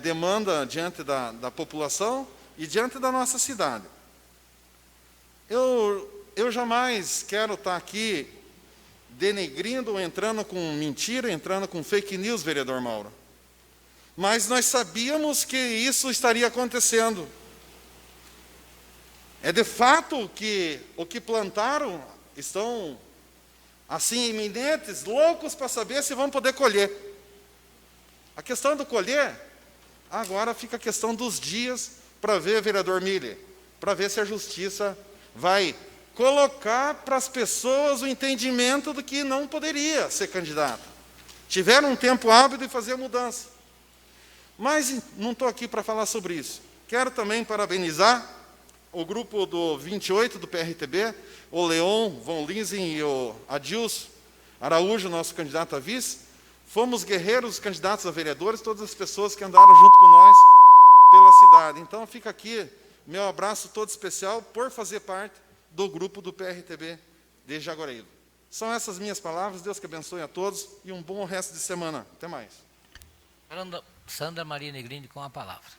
[SPEAKER 9] demanda diante da população e diante da nossa cidade. Eu jamais quero estar aqui denegrindo, entrando com mentira, entrando com fake news, vereador Mauro. Mas nós sabíamos que isso estaria acontecendo. É de fato que o que plantaram estão assim iminentes, loucos para saber se vão poder colher. A questão do colher, agora fica a questão dos dias para ver, vereador Miller, para ver se a justiça vai colocar para as pessoas o entendimento do que não poderia ser candidato. Tiveram um tempo hábil de fazer a mudança. Mas não estou aqui para falar sobre isso. Quero também parabenizar o grupo do 28 do PRTB, o Leon von Linsen e o Adilson Araújo, nosso candidato a vice. Fomos guerreiros, candidatos a vereadores, todas as pessoas que andaram junto com nós pela cidade. Então, fica aqui meu abraço todo especial por fazer parte do grupo do PRTB de Jaguaraíva. São essas minhas palavras. Deus que abençoe a todos e um bom resto de semana. Até mais.
[SPEAKER 3] Sandra Maria Negrini com a palavra.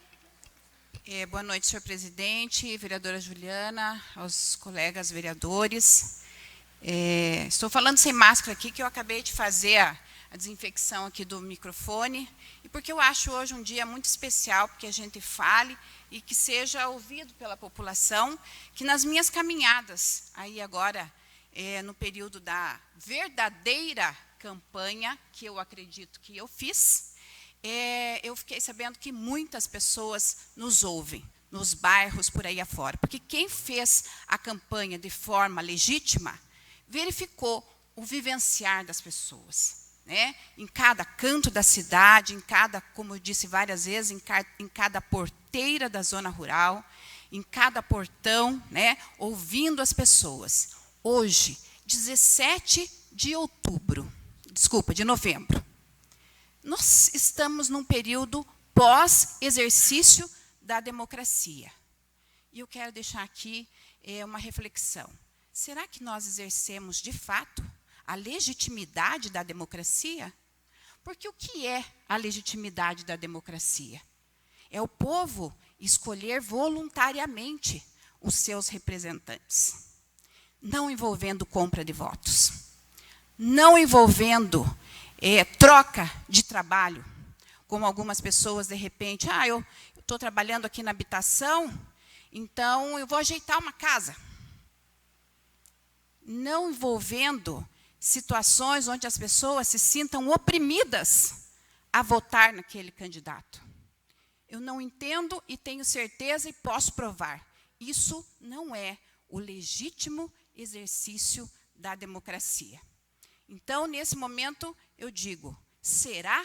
[SPEAKER 10] Boa noite, senhor presidente, vereadora Juliana, aos colegas vereadores. Estou falando sem máscara aqui, que eu acabei de fazer a desinfecção aqui do microfone, e porque eu acho hoje um dia muito especial, porque a gente fale e que seja ouvido pela população, que nas minhas caminhadas, aí agora, no período da verdadeira campanha, que eu acredito que eu fiz, eu fiquei sabendo que muitas pessoas nos ouvem, nos bairros por aí afora. Porque quem fez a campanha de forma legítima, verificou o vivenciar das pessoas. Né? Em cada canto da cidade, em cada, como eu disse várias vezes, em cada porteira da zona rural, em cada portão, né? Ouvindo as pessoas. Hoje, 17 de novembro, nós estamos num período pós-exercício da democracia. E eu quero deixar aqui uma reflexão. Será que nós exercemos, de fato, a legitimidade da democracia? Porque o que é a legitimidade da democracia? É o povo escolher voluntariamente os seus representantes, não envolvendo compra de votos, não envolvendo troca de trabalho, como algumas pessoas, de repente, eu estou trabalhando aqui na habitação, então eu vou ajeitar uma casa. Não envolvendo situações onde as pessoas se sintam oprimidas a votar naquele candidato. Eu não entendo e tenho certeza e posso provar. Isso não é o legítimo exercício da democracia. Então, nesse momento, eu digo, será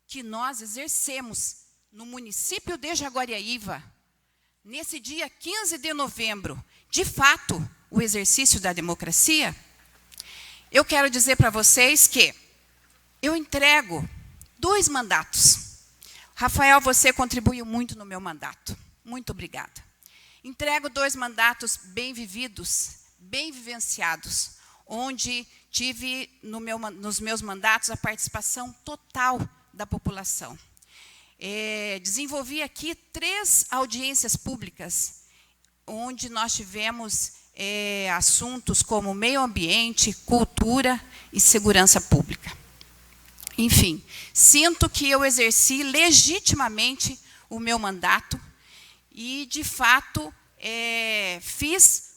[SPEAKER 10] que nós exercemos no município de Jaguaraíva, nesse dia 15 de novembro, de fato, o exercício da democracia? Eu quero dizer para vocês que eu entrego 2 mandatos. Rafael, você contribuiu muito no meu mandato. Muito obrigada. Entrego 2 mandatos bem vividos, bem vivenciados, onde tive nos meus mandatos a participação total da população. Desenvolvi aqui 3 audiências públicas, onde nós tivemos assuntos como meio ambiente, cultura e segurança pública. Enfim, sinto que eu exerci legitimamente o meu mandato e, de fato, fiz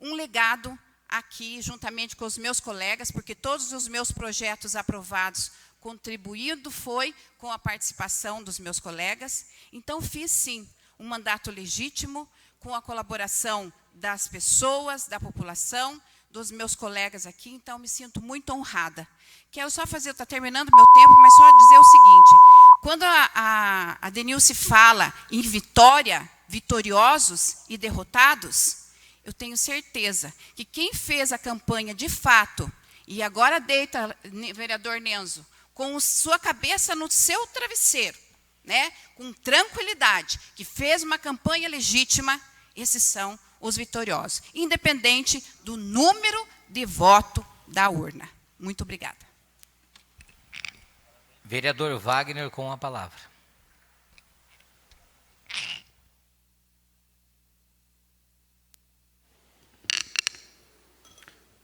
[SPEAKER 10] um legado aqui, juntamente com os meus colegas, porque todos os meus projetos aprovados, contribuído foi com a participação dos meus colegas. Então, fiz, sim, um mandato legítimo, com a colaboração das pessoas, da população, dos meus colegas aqui. Então, me sinto muito honrada. Quero só fazer, está terminando o meu tempo, mas só dizer o seguinte. Quando a Denilce fala em vitória, vitoriosos e derrotados, eu tenho certeza que quem fez a campanha de fato, e agora deita, vereador Nenzo, com sua cabeça no seu travesseiro, né, com tranquilidade, que fez uma campanha legítima, esses são os vitoriosos, independente do número de voto da urna. Muito obrigada.
[SPEAKER 3] Vereador Wagner com a palavra.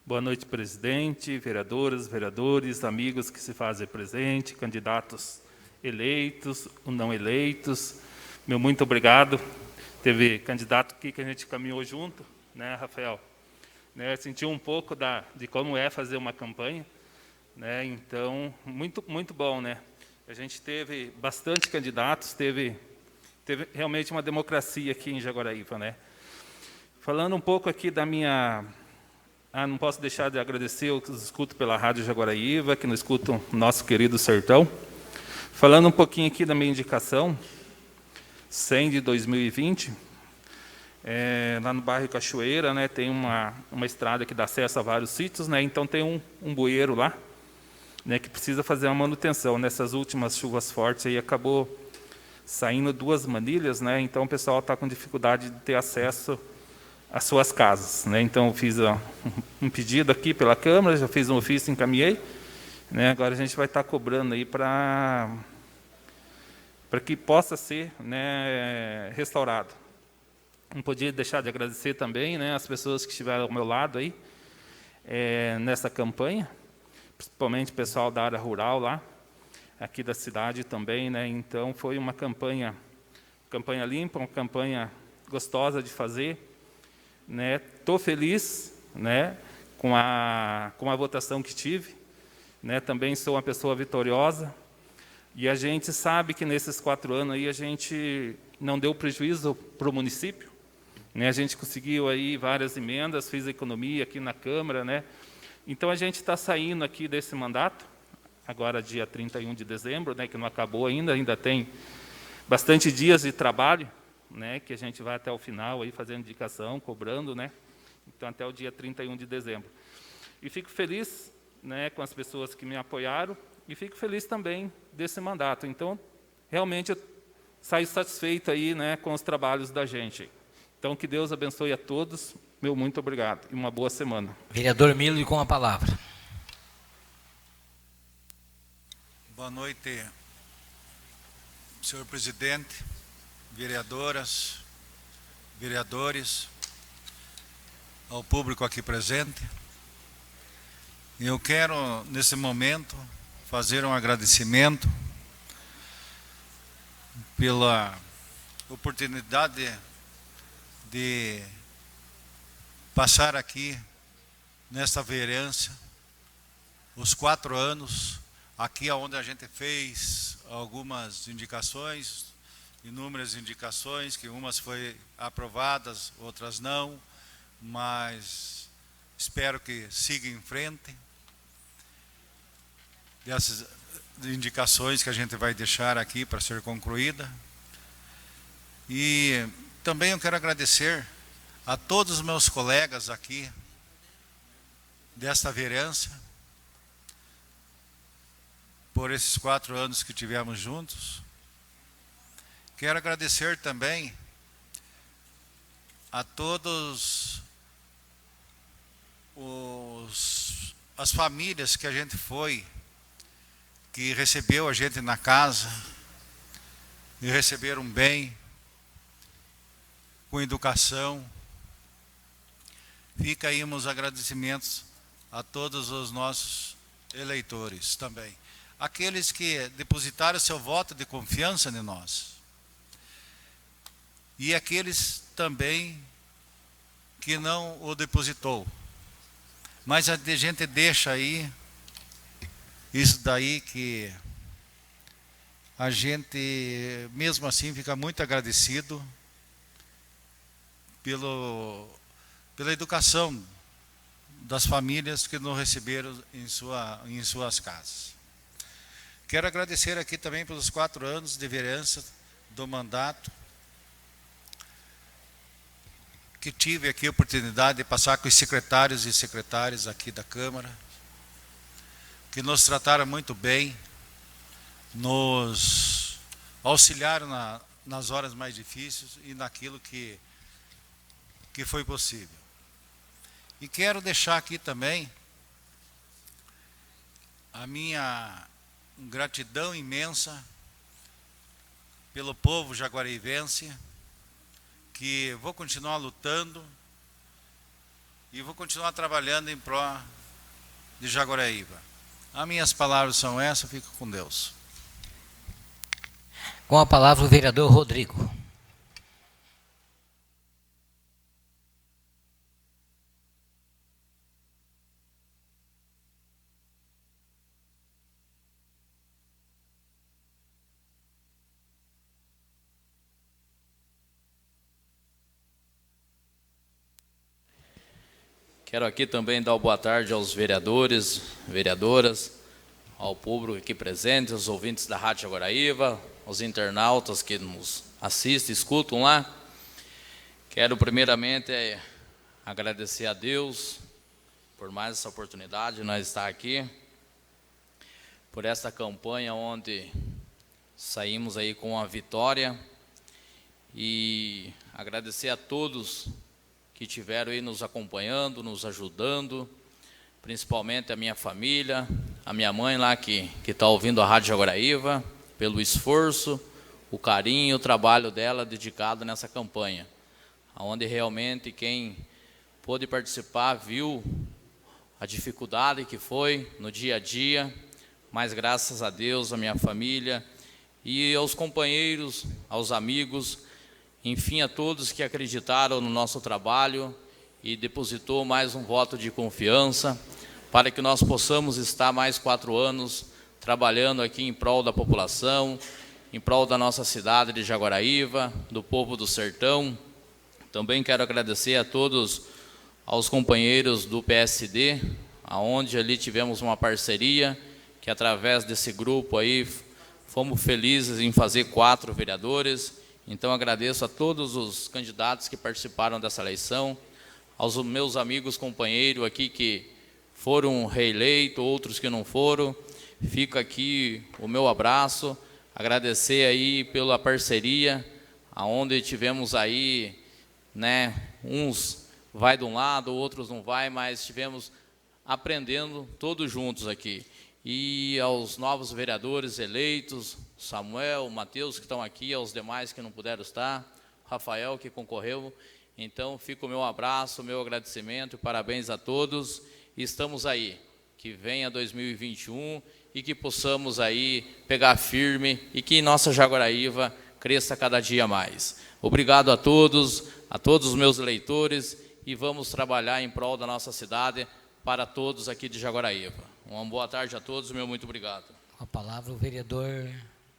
[SPEAKER 11] Boa noite, presidente, vereadoras, vereadores, amigos que se fazem presente, candidatos eleitos ou não eleitos. Meu muito obrigado. Teve candidato aqui que a gente caminhou junto, né, Rafael? Né, senti um pouco de como é fazer uma campanha, né? Então, muito bom, né? A gente teve bastante candidatos, teve realmente uma democracia aqui em Jaguaraíva, né? Falando um pouco aqui da minha... não posso deixar de agradecer os que escutam pela Rádio Jaguaraíva, que nos escutam o nosso querido sertão. Falando um pouquinho aqui da minha indicação, 100 de 2020, lá no bairro Cachoeira, né, tem uma estrada que dá acesso a vários sítios, né, então tem um bueiro lá, né, que precisa fazer uma manutenção. Nessas últimas chuvas fortes aí acabou saindo 2 manilhas, né, então o pessoal está com dificuldade de ter acesso às suas casas, né? Então eu fiz um pedido aqui pela Câmara, já fiz um ofício, encaminhei, né? Agora a gente vai estar cobrando aí para que possa ser, né, restaurado. Não podia deixar de agradecer também, né, as pessoas que estiveram ao meu lado aí nessa campanha, principalmente o pessoal da área rural lá, aqui da cidade também, né? Então foi uma campanha limpa, uma campanha gostosa de fazer. Né, tô feliz, né, com a votação que tive, né, também sou uma pessoa vitoriosa, e a gente sabe que nesses 4 anos aí a gente não deu prejuízo para o município, né, a gente conseguiu aí várias emendas, fiz economia aqui na Câmara, né, então a gente está saindo aqui desse mandato, agora dia 31 de dezembro, né, que não acabou ainda tem bastante dias de trabalho, né, que a gente vai até o final aí fazendo indicação, cobrando, né? Então até o dia 31 de dezembro. E fico feliz, né, com as pessoas que me apoiaram e fico feliz também desse mandato. Então, realmente eu saio satisfeito aí, né, com os trabalhos da gente. Então que Deus abençoe a todos. Meu muito obrigado e uma boa semana.
[SPEAKER 3] Vereador Milo com a palavra.
[SPEAKER 12] Boa noite, senhor presidente, vereadoras, vereadores, ao público aqui presente. Eu quero, nesse momento, fazer um agradecimento pela oportunidade de passar aqui, nesta vereança, os 4 anos, aqui onde a gente fez algumas indicações, inúmeras indicações, que umas foram aprovadas, outras não, mas espero que siga em frente. Dessas indicações que a gente vai deixar aqui para ser concluída. E também eu quero agradecer a todos os meus colegas aqui desta vereança, por esses 4 anos que tivemos juntos. Quero agradecer também a todos as famílias que a gente foi, que recebeu a gente na casa, e receberam bem, com educação. Fica aí meus agradecimentos a todos os nossos eleitores também. Aqueles que depositaram seu voto de confiança em nós. E aqueles também que não o depositou. Mas a gente deixa aí, isso daí que a gente, mesmo assim, fica muito agradecido pela educação das famílias que nos receberam em suas casas. Quero agradecer aqui também pelos 4 anos de vereança do mandato, que tive aqui a oportunidade de passar com os secretários e secretárias aqui da Câmara, que nos trataram muito bem, nos auxiliaram nas horas mais difíceis e naquilo que foi possível. E quero deixar aqui também a minha gratidão imensa pelo povo jaguarivense, que vou continuar lutando e vou continuar trabalhando em prol de Jaguariaíva. As minhas palavras são essas, fico com Deus.
[SPEAKER 3] Com a palavra o vereador Rodrigo.
[SPEAKER 13] Quero aqui também dar uma boa tarde aos vereadores, vereadoras, ao público aqui presente, aos ouvintes da Rádio Jaguariaíva, aos internautas que nos assistem, escutam lá. Quero primeiramente agradecer a Deus por mais essa oportunidade de nós estar aqui, por essa campanha onde saímos aí com a vitória, e agradecer a todos que tiveram aí nos acompanhando, nos ajudando, principalmente a minha família, a minha mãe lá que está ouvindo a Rádio Jaguariaíva, pelo esforço, o carinho, o trabalho dela dedicado nessa campanha, onde realmente quem pôde participar viu a dificuldade que foi no dia a dia, mas graças a Deus, a minha família e aos companheiros, aos amigos, enfim, a todos que acreditaram no nosso trabalho e depositou mais um voto de confiança para que nós possamos estar mais 4 anos trabalhando aqui em prol da população, em prol da nossa cidade de Jaguariaíva, do povo do sertão. Também quero agradecer a todos, aos companheiros do PSD, aonde ali tivemos uma parceria, que através desse grupo aí fomos felizes em fazer 4 vereadores. Então agradeço a todos os candidatos que participaram dessa eleição, aos meus amigos companheiros aqui que foram reeleitos, outros que não foram. Fica aqui o meu abraço, agradecer aí pela parceria, aonde tivemos aí, né, uns vai de um lado, outros não vai, mas estivemos aprendendo todos juntos aqui. E aos novos vereadores eleitos, Samuel, Matheus, que estão aqui, aos demais que não puderam estar, Rafael, que concorreu. Então, fica o meu abraço, o meu agradecimento, parabéns a todos. E estamos aí, que venha 2021 e que possamos aí pegar firme e que nossa Jaguariaíva cresça cada dia mais. Obrigado a todos os meus eleitores, e vamos trabalhar em prol da nossa cidade para todos aqui de Jaguariaíva. Uma boa tarde a todos, meu muito obrigado.
[SPEAKER 3] Com a palavra o vereador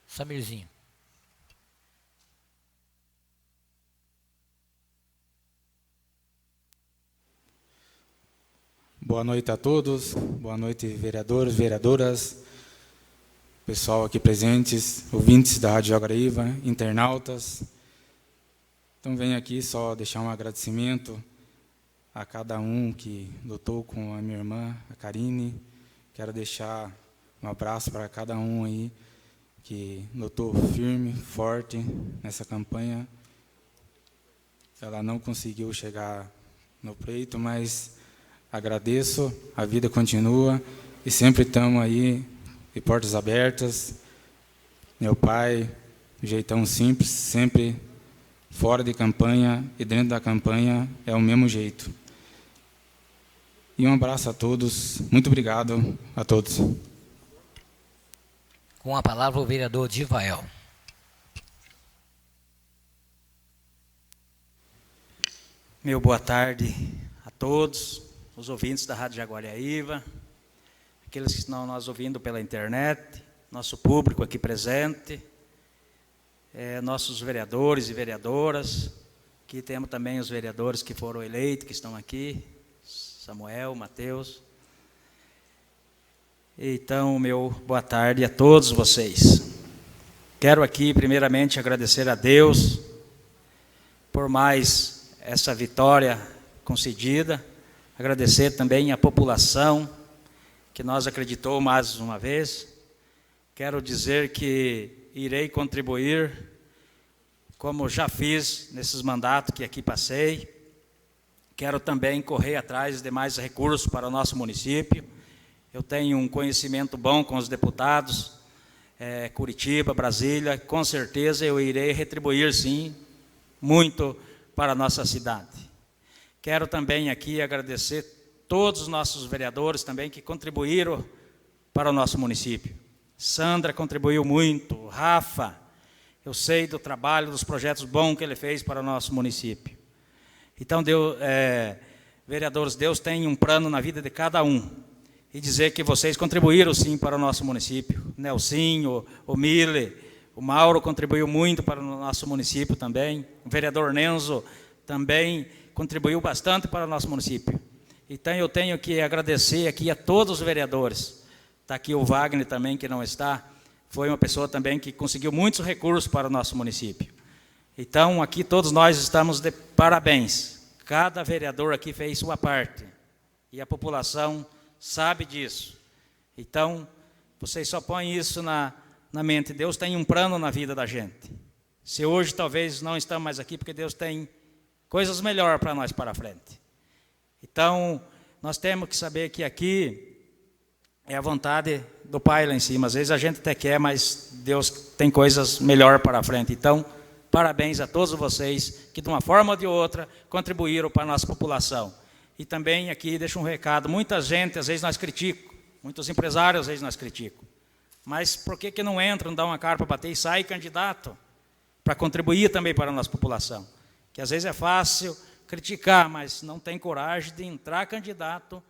[SPEAKER 3] Samirzinho.
[SPEAKER 4] Boa noite a todos, boa noite vereadores, vereadoras, pessoal aqui presentes, ouvintes da Rádio Jaguariaíva, internautas. Então venho aqui só deixar um agradecimento a cada um que lutou com a minha irmã, a Karine. Quero deixar um abraço para cada um aí que lutou firme, forte nessa campanha. Ela não conseguiu chegar no pleito, mas agradeço, a vida continua e sempre estamos aí de portas abertas. Meu pai, jeitão simples, sempre fora de campanha e dentro da campanha é o mesmo jeito. E um abraço a todos. Muito obrigado a todos.
[SPEAKER 3] Com a palavra o vereador Divael.
[SPEAKER 14] Meu boa tarde a todos, os ouvintes da Rádio Jaguariaíva, aqueles que estão nos ouvindo pela internet, nosso público aqui presente, nossos vereadores e vereadoras, aqui temos também os vereadores que foram eleitos, que estão aqui, Samuel, Matheus. Então, meu boa tarde a todos vocês. Quero aqui, primeiramente, agradecer a Deus por mais essa vitória concedida. Agradecer também à população que nos acreditou mais uma vez. Quero dizer que irei contribuir, como já fiz nesses mandatos que aqui passei. Quero também correr atrás de mais recursos para o nosso município. Eu tenho um conhecimento bom com os deputados, Curitiba, Brasília, com certeza eu irei retribuir, sim, muito para a nossa cidade. Quero também aqui agradecer todos os nossos vereadores também que contribuíram para o nosso município. Sandra contribuiu muito, Rafa, eu sei do trabalho, dos projetos bons que ele fez para o nosso município. Então, vereadores, Deus tem um plano na vida de cada um. E dizer que vocês contribuíram, sim, para o nosso município. Nelsinho, o Mille, o Mauro contribuiu muito para o nosso município também. O vereador Nenzo também contribuiu bastante para o nosso município. Então, eu tenho que agradecer aqui a todos os vereadores. Está aqui o Wagner também, que não está. Foi uma pessoa também que conseguiu muitos recursos para o nosso município. Então, aqui todos nós estamos de parabéns. Cada vereador aqui fez sua parte. E a população sabe disso. Então, vocês só põem isso na mente. Deus tem um plano na vida da gente. Se hoje talvez não estamos mais aqui, porque Deus tem coisas melhores para nós para frente. Então, nós temos que saber que aqui é a vontade do Pai lá em cima. Às vezes a gente até quer, mas Deus tem coisas melhores para frente. Então, parabéns a todos vocês que, de uma forma ou de outra, contribuíram para a nossa população. E também aqui deixo um recado. Muita gente, às vezes, nós criticamos. Muitos empresários, às vezes, nós criticamos. Mas por que não entram, dão uma cara para bater e sai candidato para contribuir também para a nossa população? Que às vezes é fácil criticar, mas não tem coragem de entrar candidato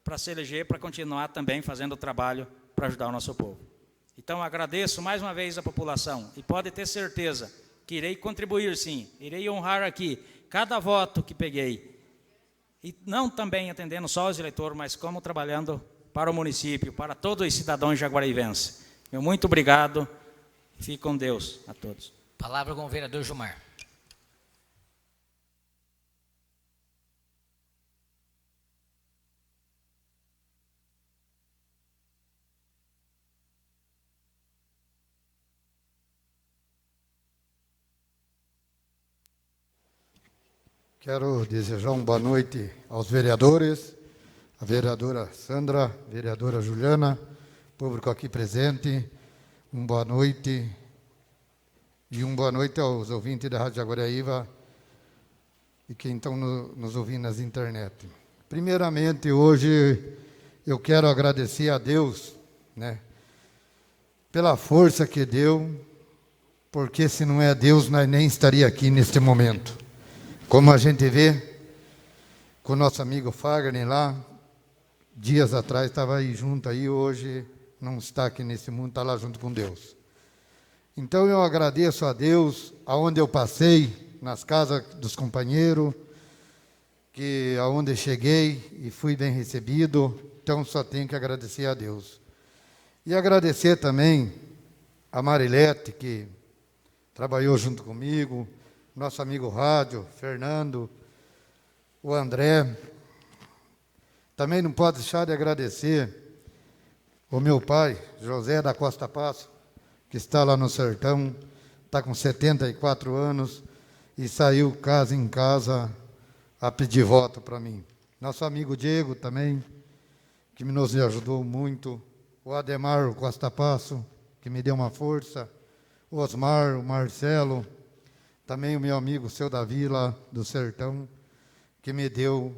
[SPEAKER 14] para se eleger, para continuar também fazendo o trabalho para ajudar o nosso povo. Então, agradeço mais uma vez a população e pode ter certeza que irei contribuir, sim, irei honrar aqui cada voto que peguei. E não também atendendo só os eleitores, mas como trabalhando para o município, para todos os cidadãos jaguarivenses. Meu muito obrigado. Fique com Deus a todos.
[SPEAKER 3] Palavra com o vereador Gilmar.
[SPEAKER 15] Quero desejar uma boa noite aos vereadores, a vereadora Sandra, a vereadora Juliana, público aqui presente, uma boa noite e uma boa noite aos ouvintes da Rádio Jaguariaíva e quem estão nos ouvindo nas internet. Primeiramente, hoje eu quero agradecer a Deus, né, pela força que deu, porque se não é Deus, nós nem estaria aqui neste momento. Como a gente vê, com o nosso amigo Fagner lá, dias atrás estava aí junto, aí hoje não está aqui nesse mundo, está lá junto com Deus. Então eu agradeço a Deus, aonde eu passei, nas casas dos companheiros, que aonde cheguei e fui bem recebido, então só tenho que agradecer a Deus. E agradecer também a Marilete, que trabalhou junto comigo, nosso amigo Rádio, Fernando, o André. Também não pode deixar de agradecer o meu pai, José da Costa Passo, que está lá no sertão, está com 74 anos e saiu casa em casa a pedir voto para mim. Nosso amigo Diego também, que nos ajudou muito. O Ademar Costa Passo, que me deu uma força. O Osmar, o Marcelo. Também o meu amigo, seu Davi, lá do sertão, que me deu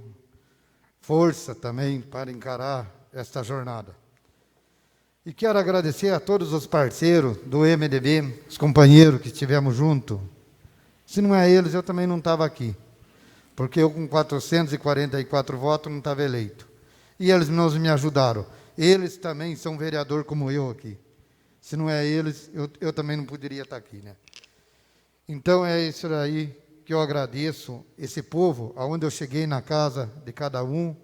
[SPEAKER 15] força também para encarar esta jornada. E quero agradecer a todos os parceiros do MDB, os companheiros que estivemos juntos. Se não é eles, eu também não estava aqui, porque eu com 444 votos não estava eleito. E eles me ajudaram. Eles também são vereador como eu aqui. Se não é eles, eu também não poderia estar aqui, né? Então é isso aí que eu agradeço, esse povo, aonde eu cheguei na casa de cada um.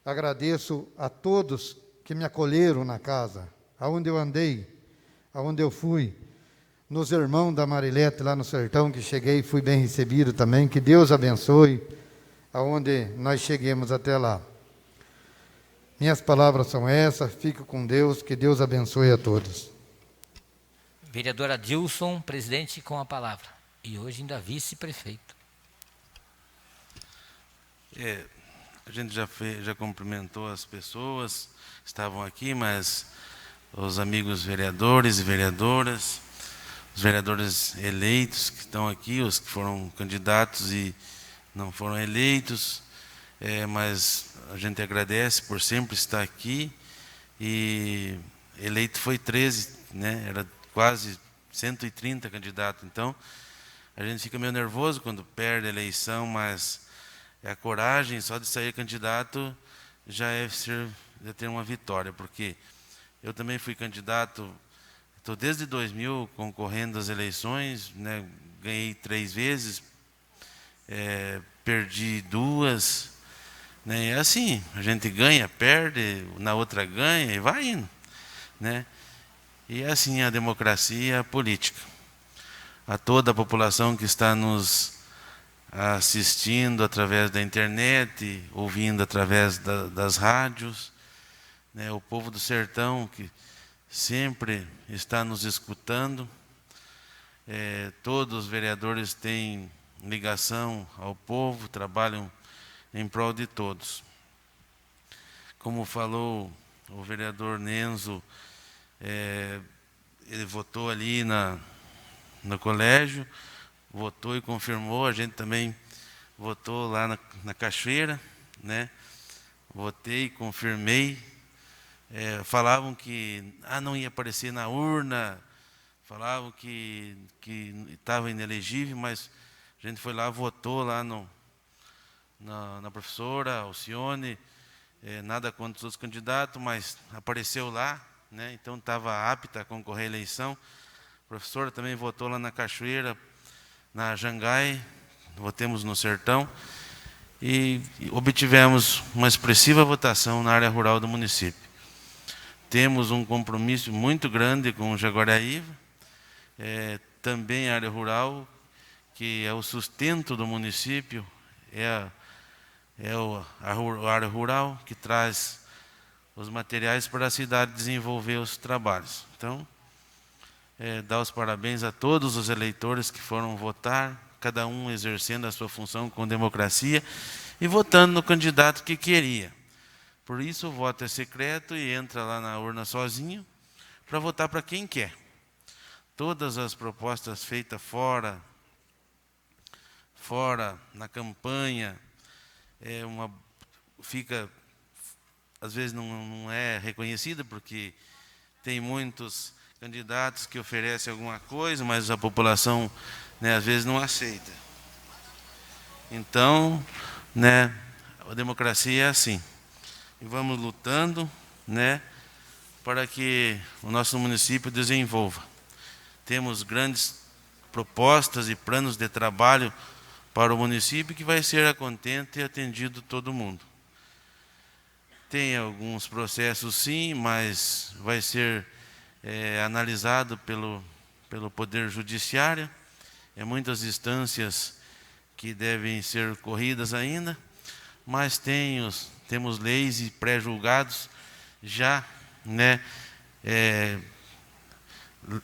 [SPEAKER 15] Agradeço a todos que me acolheram na casa, aonde eu andei, aonde eu fui. Nos irmãos da Marilete, lá no sertão, que cheguei e fui bem recebido também. Que Deus abençoe, aonde nós cheguemos até lá. Minhas palavras são essas, fico com Deus, que Deus abençoe a todos.
[SPEAKER 3] Vereador Adilson, presidente, com a palavra. E hoje ainda vice-prefeito.
[SPEAKER 1] A gente já cumprimentou as pessoas que estavam aqui, mas os amigos vereadores e vereadoras, os vereadores eleitos que estão aqui, os que foram candidatos e não foram eleitos, mas a gente agradece por sempre estar aqui. E eleito foi 13, né? Era quase 130 candidatos. Então, a gente fica meio nervoso quando perde a eleição, mas a coragem só de sair candidato já ter uma vitória, porque eu também fui candidato, estou desde 2000 concorrendo às eleições, né? Ganhei 3 vezes, perdi 2, né? É assim, a gente ganha, perde, na outra ganha e vai indo, né? E é assim a democracia, a política. A toda a população que está nos assistindo através da internet, ouvindo através das rádios, né? O povo do sertão que sempre está nos escutando, todos os vereadores têm ligação ao povo, trabalham em prol de todos. Como falou o vereador Nenzo, ele votou ali no colégio, votou e confirmou, a gente também votou lá na Cachoeira, né? Votei, confirmei. Falavam que não ia aparecer na urna, falavam que estava inelegível, mas a gente foi lá, votou lá na professora Alcione, nada contra os outros candidatos, mas apareceu lá, né? Então estava apta a concorrer à eleição. A professora também votou lá na Cachoeira, na Jangai, votemos no Sertão, e obtivemos uma expressiva votação na área rural do município. Temos um compromisso muito grande com o Jaguariaíva, também a área rural, que é o sustento do município, a área rural que traz os materiais para a cidade desenvolver os trabalhos. Então, dar os parabéns a todos os eleitores que foram votar, cada um exercendo a sua função com democracia e votando no candidato que queria. Por isso o voto é secreto e entra lá na urna sozinho para votar para quem quer. Todas as propostas feitas fora na campanha, fica, às vezes não é reconhecida, porque tem muitos candidatos que oferecem alguma coisa, mas a população, né, às vezes não aceita. Então, né, a democracia é assim. E vamos lutando, né, para que o nosso município desenvolva. Temos grandes propostas e planos de trabalho para o município que vai ser a contento e atendido todo mundo. Tem alguns processos sim, mas vai ser analisado pelo Poder Judiciário. Muitas instâncias que devem ser corridas ainda, mas temos leis e pré-julgados já, né,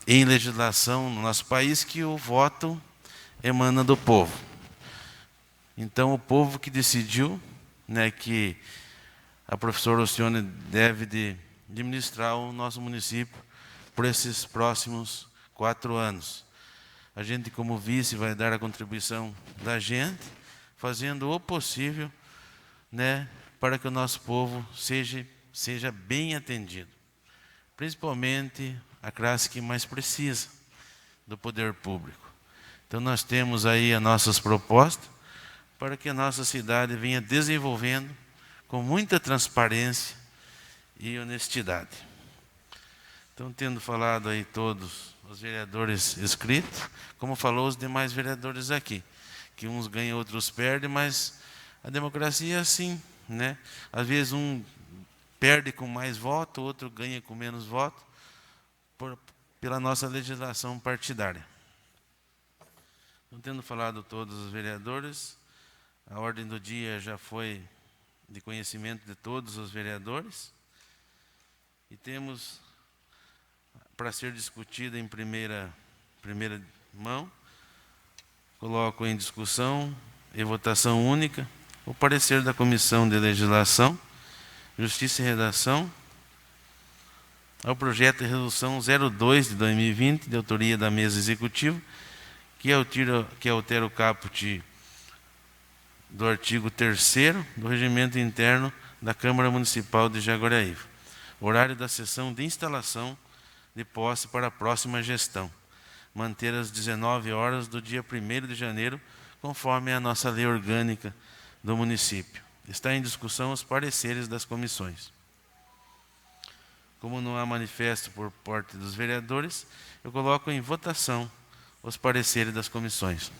[SPEAKER 1] em legislação no nosso país, que o voto emana do povo. Então, o povo que decidiu, né, que a professora Alcione deve de administrar o nosso município por esses próximos 4 anos. A gente, como vice, vai dar a contribuição da gente, fazendo o possível, né, para que o nosso povo seja bem atendido. Principalmente a classe que mais precisa do poder público. Então, nós temos aí as nossas propostas para que a nossa cidade venha desenvolvendo com muita transparência e honestidade. Então, tendo falado aí todos os vereadores inscritos, como falou os demais vereadores aqui, que uns ganham, outros perdem, mas a democracia é assim, né? Às vezes um perde com mais voto, outro ganha com menos voto, pela nossa legislação partidária. Então, tendo falado todos os vereadores, a ordem do dia já foi de conhecimento de todos os vereadores e temos para ser discutida em primeira mão, coloco em discussão e votação única o parecer da Comissão de Legislação, Justiça e Redação ao projeto de resolução 02 de 2020, de autoria da mesa executiva, que altera o caput do artigo 3º do regimento interno da Câmara Municipal de Jaguariaíva. Horário da sessão de instalação de posse para a próxima gestão. Manter às 19 horas do dia 1º de janeiro, conforme a nossa lei orgânica do município. Está em discussão os pareceres das comissões. Como não há manifesto por parte dos vereadores, eu coloco em votação os pareceres das comissões.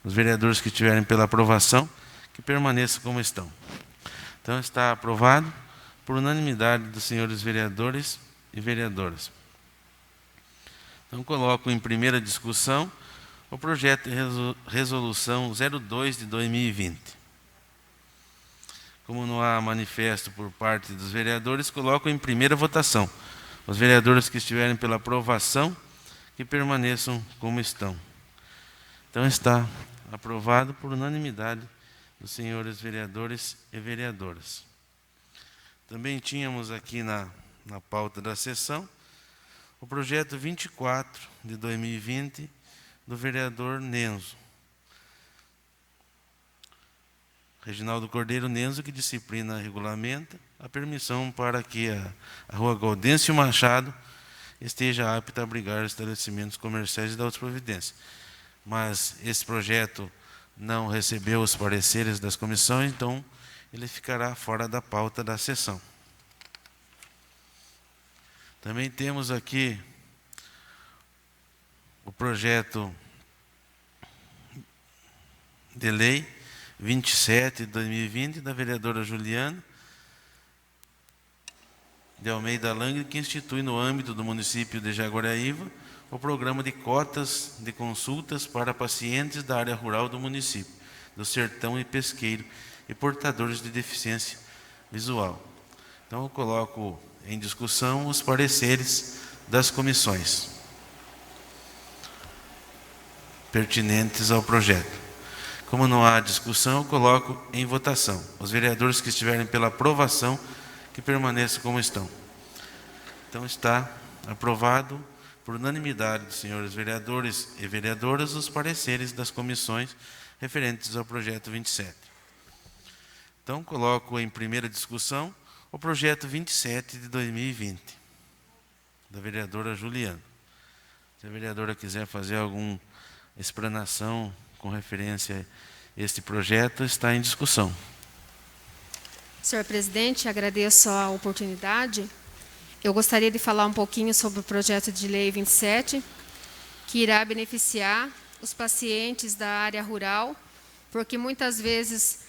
[SPEAKER 1] Os vereadores que estiverem pela aprovação, que permaneçam como estão. Então, está aprovado por unanimidade dos senhores vereadores e vereadoras. Então, coloco em primeira discussão o projeto de resolução 02 de 2020. Como não há manifesto por parte dos vereadores, coloco em primeira votação. Os vereadores que estiverem pela aprovação, que permaneçam como estão. Então, está aprovado por unanimidade dos senhores vereadores e vereadoras. Também tínhamos aqui na pauta da sessão o projeto 24 de 2020 do vereador Nenzo. Reginaldo Cordeiro Nenzo, que disciplina e regulamenta a permissão para que a rua Gaudêncio Machado esteja apta a abrigar estabelecimentos comerciais e da outras providências. Mas esse projeto não recebeu os pareceres das comissões, então ele ficará fora da pauta da sessão. Também temos aqui o projeto de lei 27 de 2020, da vereadora Juliana de Almeida Lange, que institui no âmbito do município de Jaguariaíva o programa de cotas de consultas para pacientes da área rural do município, do sertão e pesqueiro e portadores de deficiência visual. Então, eu coloco em discussão os pareceres das comissões pertinentes ao projeto. Como não há discussão, eu coloco em votação. Os vereadores que estiverem pela aprovação, que permaneçam como estão. Então, está aprovado por unanimidade dos senhores vereadores e vereadoras os pareceres das comissões referentes ao projeto 27. Então, coloco em primeira discussão o projeto 27 de 2020, da vereadora Juliana. Se a vereadora quiser fazer alguma explanação com referência a este projeto, está em discussão.
[SPEAKER 5] Senhor presidente, agradeço a oportunidade. Eu gostaria de falar um pouquinho sobre o projeto de lei 27, que irá beneficiar os pacientes da área rural, porque muitas vezes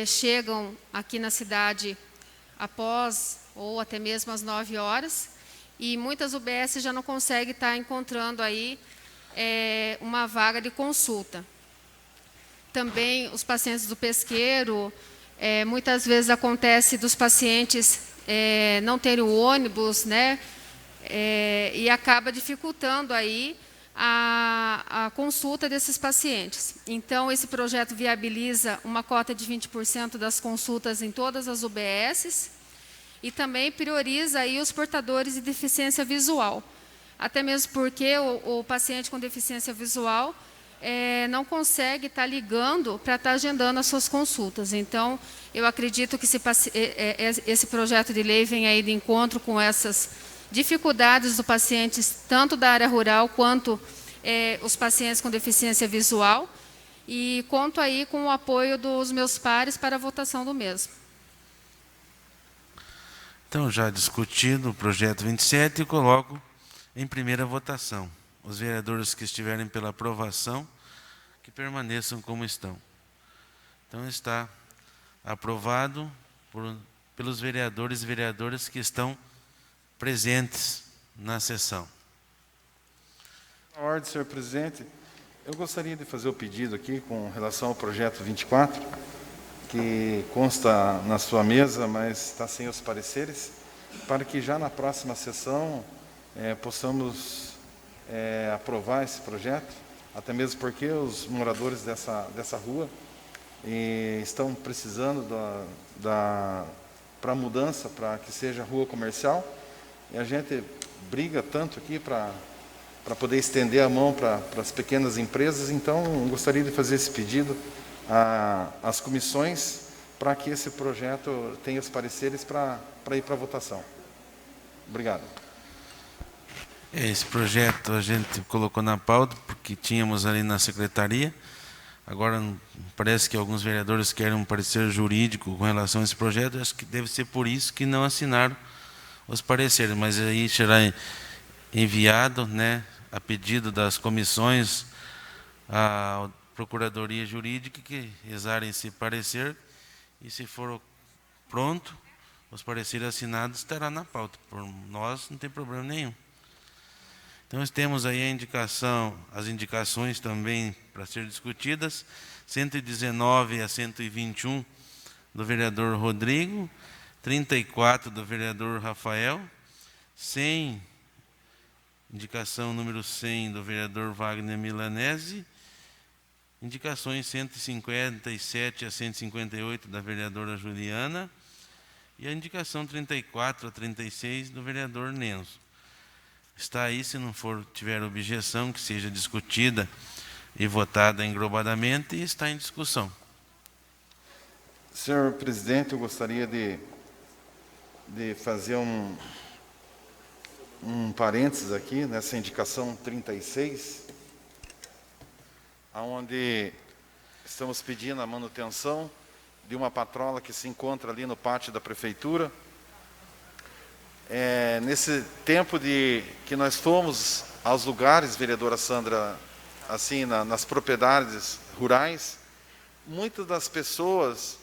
[SPEAKER 5] chegam aqui na cidade após ou até mesmo às 9 horas, e muitas UBS já não conseguem estar encontrando aí uma vaga de consulta. Também os pacientes do pesqueiro, muitas vezes acontece dos pacientes não terem o ônibus, né, e acaba dificultando aí a consulta desses pacientes. Então, esse projeto viabiliza uma cota de 20% das consultas em todas as UBSs e também prioriza aí os portadores de deficiência visual. Até mesmo porque o paciente com deficiência visual não consegue estar ligando para estar agendando as suas consultas. Então, eu acredito que esse projeto de lei vem aí de encontro com essas dificuldades dos pacientes, tanto da área rural quanto os pacientes com deficiência visual, e conto aí com o apoio dos meus pares para a votação do mesmo.
[SPEAKER 1] Então, já discutido o projeto 27, coloco em primeira votação. Os vereadores que estiverem pela aprovação, que permaneçam como estão. Então, está aprovado pelos vereadores e vereadoras que estão presentes na sessão.
[SPEAKER 9] Na ordem, senhor presidente, eu gostaria de fazer o pedido aqui com relação ao projeto 24, que consta na sua mesa, mas está sem os pareceres, para que já na próxima sessão possamos aprovar esse projeto, até mesmo porque os moradores dessa rua estão precisando para a mudança, para que seja rua comercial, e a gente briga tanto aqui para poder estender a mão para as pequenas empresas. Então, gostaria de fazer esse pedido às comissões para que esse projeto tenha os pareceres para ir para a votação. Obrigado.
[SPEAKER 1] Esse projeto a gente colocou na pauta porque tínhamos ali na secretaria. Agora, parece que alguns vereadores querem um parecer jurídico com relação a esse projeto. Acho que deve ser por isso que não assinaram os pareceres. Mas aí será enviado, né, a pedido das comissões à Procuradoria Jurídica que exarem esse parecer. E se for pronto, os pareceres assinados estará na pauta. Por nós não tem problema nenhum. Então, nós temos aí as indicações também para ser discutidas, 119 a 121 do vereador Rodrigo, 34 do vereador Rafael, 100, indicação número 100 do vereador Wagner Milanese, indicações 157 a 158 da vereadora Juliana e a indicação 34 a 36 do vereador Nenzo. Está aí, se não tiver objeção, que seja discutida e votada englobadamente, e está em discussão.
[SPEAKER 9] Senhor presidente, eu gostaria de fazer um parênteses aqui nessa indicação 36, onde estamos pedindo a manutenção de uma patrola que se encontra ali no pátio da prefeitura. Nesse tempo que nós fomos aos lugares, vereadora Sandra, assim, nas propriedades rurais, muitas das pessoas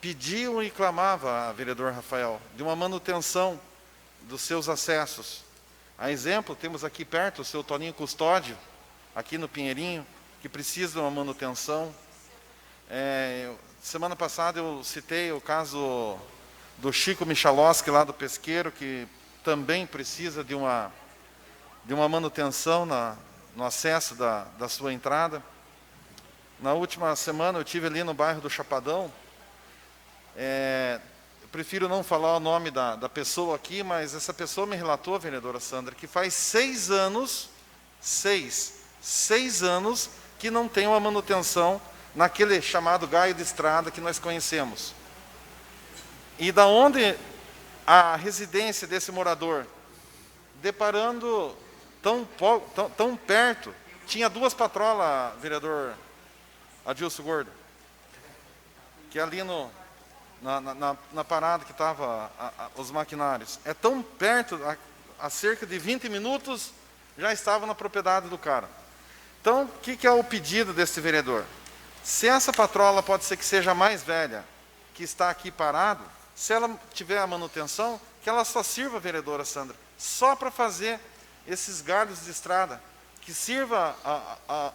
[SPEAKER 9] pediam e clamavam a vereador Rafael de uma manutenção dos seus acessos. A exemplo, temos aqui perto o seu Toninho Custódio, aqui no Pinheirinho, que precisa de uma manutenção. Semana passada eu citei o caso do Chico Michalowski, lá do Pesqueiro, que também precisa de uma manutenção no acesso da sua entrada. Na última semana eu estive ali no bairro do Chapadão. Eu prefiro não falar o nome da pessoa aqui, mas essa pessoa me relatou, vereadora Sandra, que faz 6 anos, 6 anos, que não tem uma manutenção naquele chamado gaio de estrada que nós conhecemos. E da onde a residência desse morador, deparando tão perto, tinha 2 patrolas, vereador Adilson Gordo, que ali na parada que estavam os maquinários. É tão perto, a cerca de 20 minutos, já estava na propriedade do cara. Então, o que é o pedido desse vereador? Se essa patrola pode ser que seja mais velha, que está aqui parado, se ela tiver a manutenção, que ela só sirva, vereadora Sandra, só para fazer esses galhos de estrada, que sirva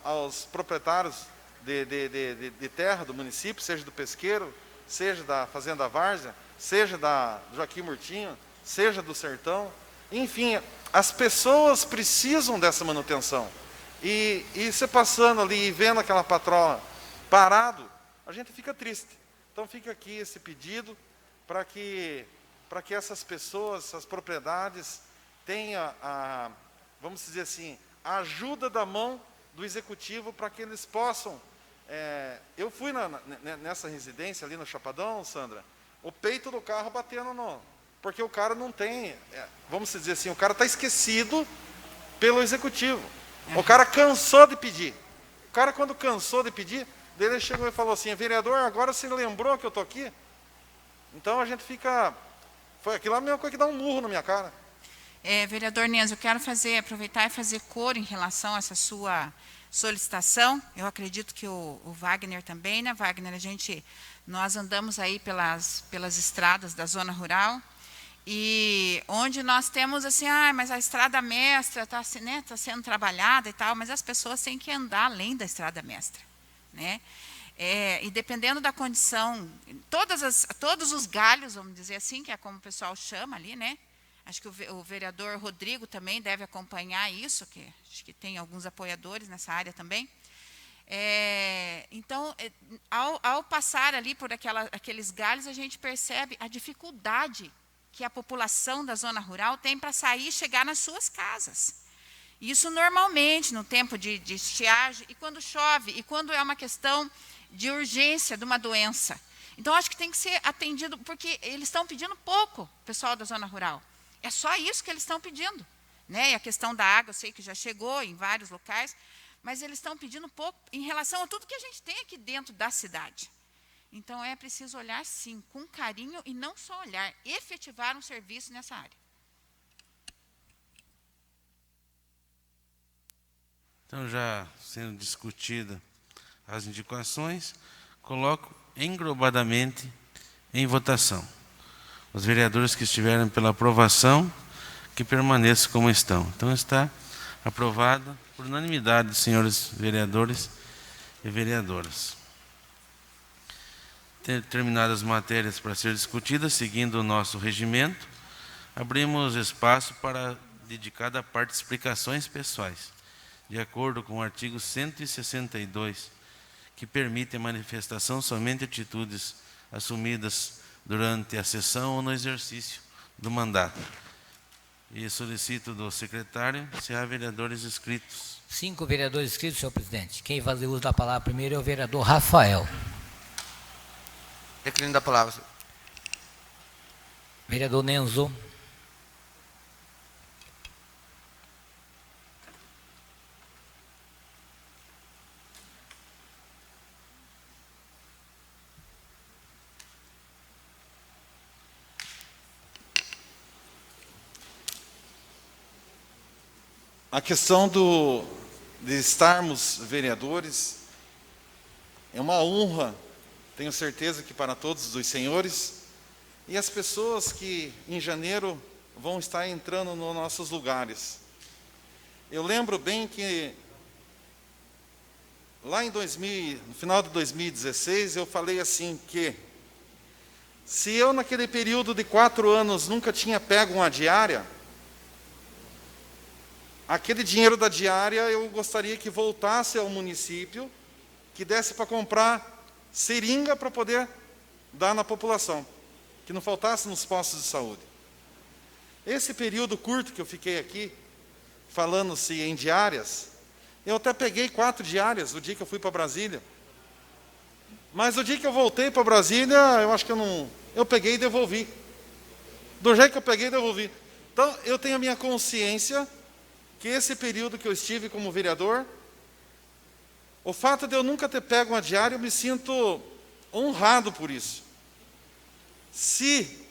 [SPEAKER 9] aos proprietários de terra do município, seja do Pesqueiro, seja da Fazenda Várzea, seja da Joaquim Murtinho, seja do Sertão. Enfim, as pessoas precisam dessa manutenção. E você passando ali e vendo aquela patrola parado, a gente fica triste. Então fica aqui esse pedido para que essas pessoas, essas propriedades, tenham, vamos dizer assim, a ajuda da mão do executivo para que eles possam... eu fui nessa residência ali no Chapadão, Sandra, o peito do carro batendo porque o cara não tem, vamos dizer assim, o cara está esquecido pelo executivo. O cara cansou de pedir. O cara, quando cansou de pedir, daí ele chegou e falou assim: vereador, agora você lembrou que eu estou aqui? Então a gente fica... Foi aquilo a mesma coisa que dá um murro na minha cara.
[SPEAKER 10] Vereador Nenzo, eu quero aproveitar e fazer coro em relação a essa sua solicitação. Eu acredito que o Wagner também, né, Wagner? Nós andamos aí pelas estradas da zona rural, e onde nós temos assim, mas a estrada mestra está, né, tá sendo trabalhada e tal, mas as pessoas têm que andar além da estrada mestra, né? E dependendo da condição, todos os galhos, vamos dizer assim, que é como o pessoal chama ali, né? Acho que o vereador Rodrigo também deve acompanhar isso, que acho que tem alguns apoiadores nessa área também. Então, ao passar ali por aqueles galhos, a gente percebe a dificuldade que a população da zona rural tem para sair e chegar nas suas casas. Isso normalmente, no tempo de estiagem, e quando chove, e quando é uma questão de urgência de uma doença. Então, acho que tem que ser atendido, porque eles estão pedindo pouco, o pessoal da zona rural. É só isso que eles estão pedindo. Né? E a questão da água, eu sei que já chegou em vários locais, mas eles estão pedindo pouco em relação a tudo que a gente tem aqui dentro da cidade. Então, é preciso olhar, sim, com carinho, e não só olhar, efetivar um serviço nessa área.
[SPEAKER 1] Então, já sendo discutida as indicações, coloco englobadamente em votação. Os vereadores que estiverem pela aprovação, que permaneçam como estão. Então, está aprovado por unanimidade, senhores vereadores e vereadoras. Terminadas as matérias para ser discutidas, seguindo o nosso regimento, abrimos espaço para dedicado à parte de explicações pessoais, de acordo com o artigo 162, que permite a manifestação somente de atitudes assumidas durante a sessão ou no exercício do mandato. E solicito do secretário se há vereadores inscritos.
[SPEAKER 3] 5 vereadores inscritos, senhor presidente. Quem vai fazer uso da palavra primeiro é o vereador Rafael.
[SPEAKER 8] Declínio da palavra.
[SPEAKER 3] Vereador Nenzo.
[SPEAKER 9] A questão de estarmos vereadores é uma honra, tenho certeza que para todos os senhores, e as pessoas que em janeiro vão estar entrando nos nossos lugares. Eu lembro bem que lá no final de 2016, eu falei assim que se eu naquele período de 4 anos nunca tinha pego uma diária, aquele dinheiro da diária eu gostaria que voltasse ao município, que desse para comprar seringa para poder dar na população, que não faltasse nos postos de saúde. Esse período curto que eu fiquei aqui, falando-se em diárias, eu até peguei 4 diárias o dia que eu fui para Brasília. Mas o dia que eu voltei para Brasília, eu acho que eu peguei e devolvi. Do jeito que eu peguei e devolvi. Então, eu tenho a minha consciência que esse período que eu estive como vereador, o fato de eu nunca ter pego uma diária, eu me sinto honrado por isso. Se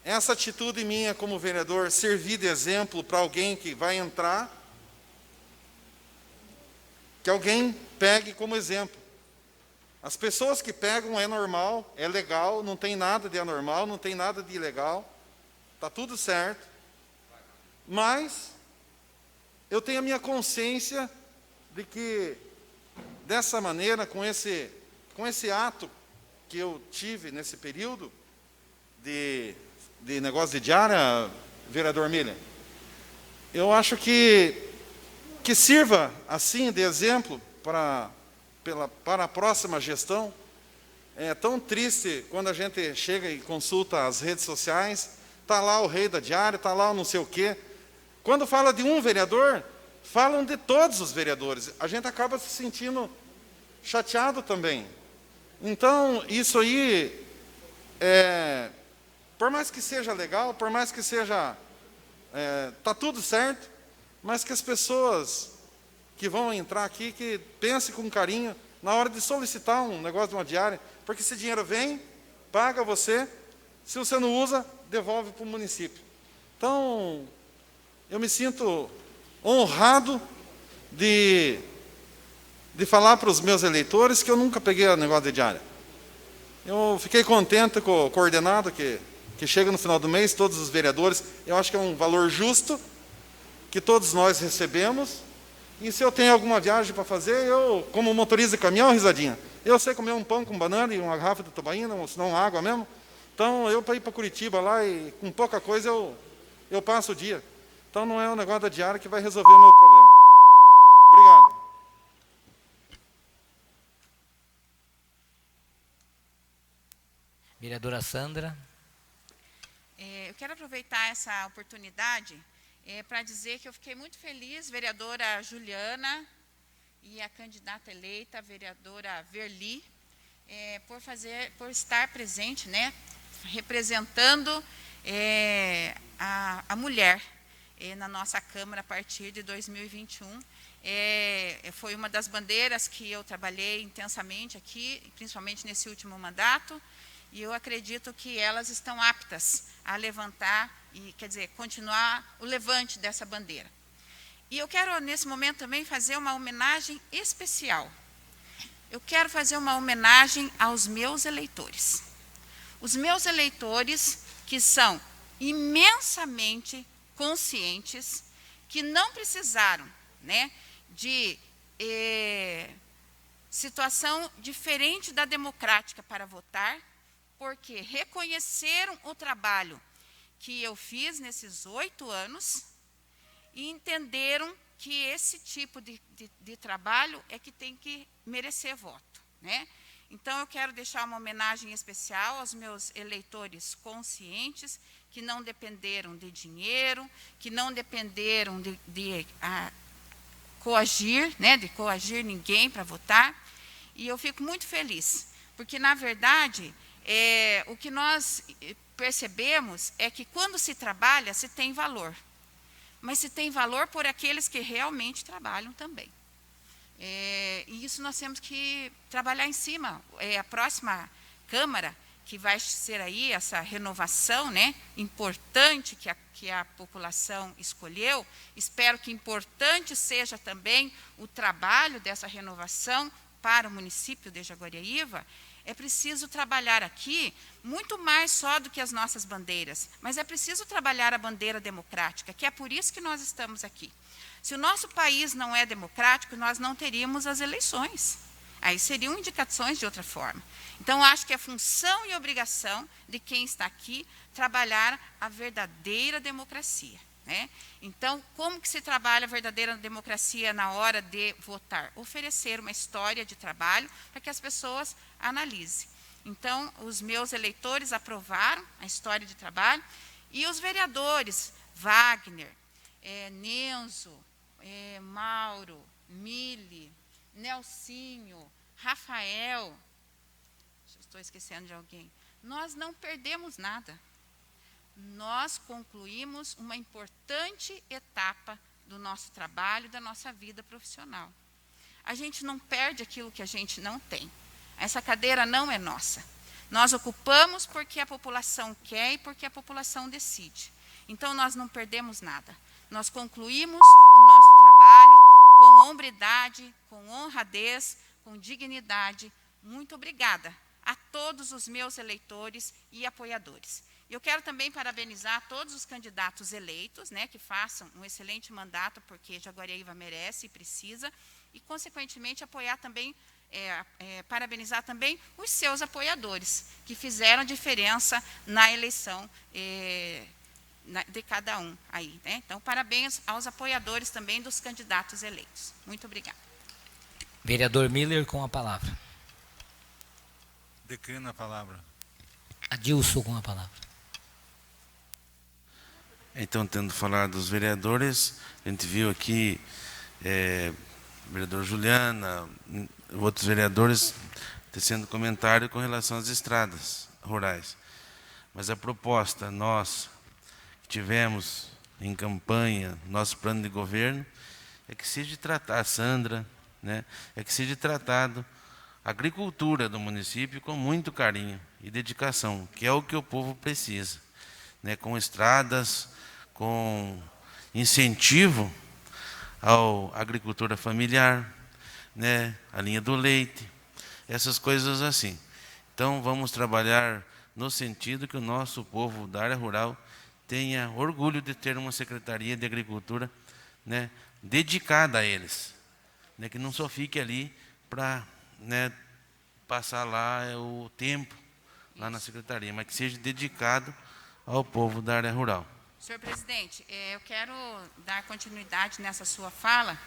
[SPEAKER 9] essa atitude minha como vereador servir de exemplo para alguém que vai entrar, que alguém pegue como exemplo. As pessoas que pegam é normal, é legal, não tem nada de anormal, não tem nada de ilegal, está tudo certo, mas eu tenho a minha consciência de que, dessa maneira, com esse ato que eu tive nesse período de negócio de diária, vereador Miller, eu acho que sirva assim de exemplo para a próxima gestão. É tão triste quando a gente chega e consulta as redes sociais, está lá o rei da diária, está lá o não sei o quê. Quando fala de um vereador, falam de todos os vereadores. A gente acaba se sentindo chateado também. Então, isso aí, por mais que seja legal, por mais que seja, está tudo certo, mas que as pessoas que vão entrar aqui, que pensem com carinho na hora de solicitar um negócio de uma diária, porque esse dinheiro vem, paga você, se você não usa, devolve para o município. Então, eu me sinto honrado de falar para os meus eleitores que eu nunca peguei o negócio de diária. Eu fiquei contente com o coordenado que chega no final do mês, todos os vereadores, eu acho que é um valor justo, que todos nós recebemos, e se eu tenho alguma viagem para fazer, eu, como motorista de caminhão, risadinha, eu sei comer um pão com banana e uma garrafa de tubaína, ou se não água mesmo, então eu para ir para Curitiba lá, e com pouca coisa eu passo o dia. Então não é um negócio da diária que vai resolver o meu problema. Obrigado.
[SPEAKER 3] Vereadora Sandra.
[SPEAKER 10] Eu quero aproveitar essa oportunidade para dizer que eu fiquei muito feliz, vereadora Juliana e a candidata eleita, a vereadora Verli, por estar presente, né, representando a mulher na nossa Câmara a partir de 2021. Foi uma das bandeiras que eu trabalhei intensamente aqui, principalmente nesse último mandato, e eu acredito que elas estão aptas a levantar, e quer dizer, continuar o levante dessa bandeira. E eu quero, nesse momento, também fazer uma homenagem especial. Eu quero fazer uma homenagem aos meus eleitores. Os meus eleitores que são imensamente conscientes, que não precisaram, né, de situação diferente da democrática para votar, porque reconheceram o trabalho que eu fiz nesses 8 anos e entenderam que esse tipo de trabalho é que tem que merecer voto, né? Então, eu quero deixar uma homenagem especial aos meus eleitores conscientes, que não dependeram de dinheiro, que não dependeram de coagir, né, de coagir ninguém para votar. E eu fico muito feliz, porque, na verdade, o que nós percebemos é que, quando se trabalha, se tem valor. Mas se tem valor por aqueles que realmente trabalham também. E isso nós temos que trabalhar em cima. A próxima Câmara, que vai ser aí essa renovação, né, importante que a população escolheu, espero que importante seja também o trabalho dessa renovação para o município de Jaguariaíva. É preciso trabalhar aqui muito mais só do que as nossas bandeiras, mas é preciso trabalhar a bandeira democrática, que é por isso que nós estamos aqui. Se o nosso país não é democrático, nós não teríamos as eleições. Aí seriam indicações de outra forma. Então, acho que é função e obrigação de quem está aqui trabalhar a verdadeira democracia, né? Então, como que se trabalha a verdadeira democracia na hora de votar? Oferecer uma história de trabalho para que as pessoas analisem. Então, os meus eleitores aprovaram a história de trabalho e os vereadores, Wagner, Nenzo, Mauro, Mili, Nelsinho, Rafael, estou esquecendo de alguém, nós não perdemos nada. Nós concluímos uma importante etapa do nosso trabalho, da nossa vida profissional. A gente não perde aquilo que a gente não tem. Essa cadeira não é nossa. Nós ocupamos porque a população quer e porque a população decide. Então, nós não perdemos nada. Nós concluímos o nosso trabalho com hombridade, com honradez, com dignidade. Muito obrigada a todos os meus eleitores e apoiadores. Eu quero também parabenizar todos os candidatos eleitos, né, que façam um excelente mandato, porque Jaguariaíva merece e precisa, e, consequentemente, apoiar também, parabenizar também os seus apoiadores, que fizeram diferença na eleição de cada um aí, né? Então, parabéns aos apoiadores também dos candidatos eleitos. Muito obrigada.
[SPEAKER 3] Vereador Miller, com a palavra.
[SPEAKER 12] Declino a palavra.
[SPEAKER 3] Adilson, com a palavra.
[SPEAKER 1] Então, tendo falado dos vereadores, a gente viu aqui vereador Juliana, outros vereadores tecendo comentário com relação às estradas rurais. Mas a proposta, nós que tivemos em campanha, nosso plano de governo, é que seja tratar, Sandra, né, é que seja tratado a agricultura do município com muito carinho e dedicação, que é o que o povo precisa, né, com estradas, com incentivo à agricultura familiar, né, a linha do leite, essas coisas assim. Então, vamos trabalhar no sentido que o nosso povo da área rural tenha orgulho de ter uma Secretaria de Agricultura, né, dedicada a eles, né, que não só fique ali para, né, passar lá o tempo lá na Secretaria, mas que seja dedicado ao povo da área rural.
[SPEAKER 10] Senhor presidente, eu quero dar continuidade nessa sua fala,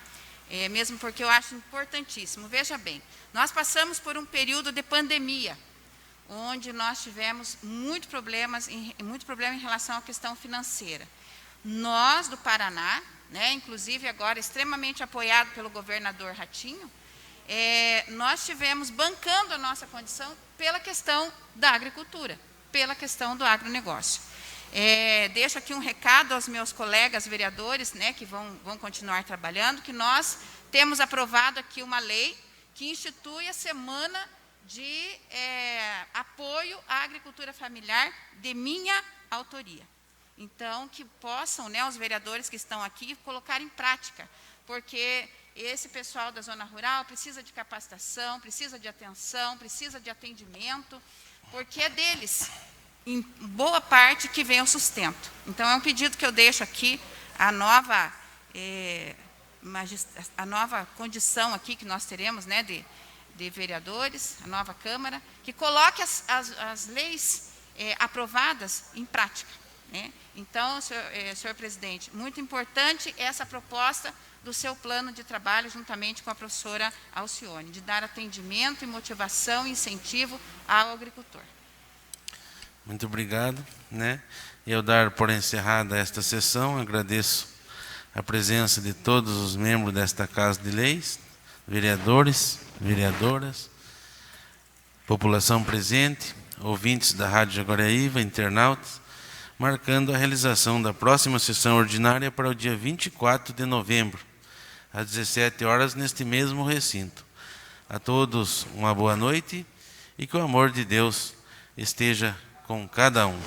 [SPEAKER 10] mesmo porque eu acho importantíssimo. Veja bem, nós passamos por um período de pandemia, onde nós tivemos muito problema em relação à questão financeira. Nós, do Paraná, né, inclusive agora extremamente apoiado pelo governador Ratinho, nós tivemos bancando a nossa condição pela questão da agricultura, pela questão do agronegócio. Deixo aqui um recado aos meus colegas vereadores, né, que vão continuar trabalhando, que nós temos aprovado aqui uma lei que institui a semana de apoio à agricultura familiar de minha autoria. Então, que possam, né, os vereadores que estão aqui, colocar em prática, porque esse pessoal da zona rural precisa de capacitação, precisa de atenção, precisa de atendimento, porque é deles, em boa parte, que vem o sustento. Então, é um pedido que eu deixo aqui, a nova condição aqui que nós teremos, né, de vereadores, a nova Câmara, que coloque as leis aprovadas em prática, né? Então, senhor presidente, muito importante essa proposta do seu plano de trabalho, juntamente com a professora Alcione, de dar atendimento e motivação e incentivo ao agricultor.
[SPEAKER 1] Muito obrigado, né? Eu dar por encerrada esta sessão, agradeço a presença de todos os membros desta Casa de Leis, vereadores, vereadoras, população presente, ouvintes da Rádio Jaguariaíva, internautas, marcando a realização da próxima sessão ordinária para o dia 24 de novembro, às 17 horas, neste mesmo recinto. A todos uma boa noite e que o amor de Deus esteja com cada um.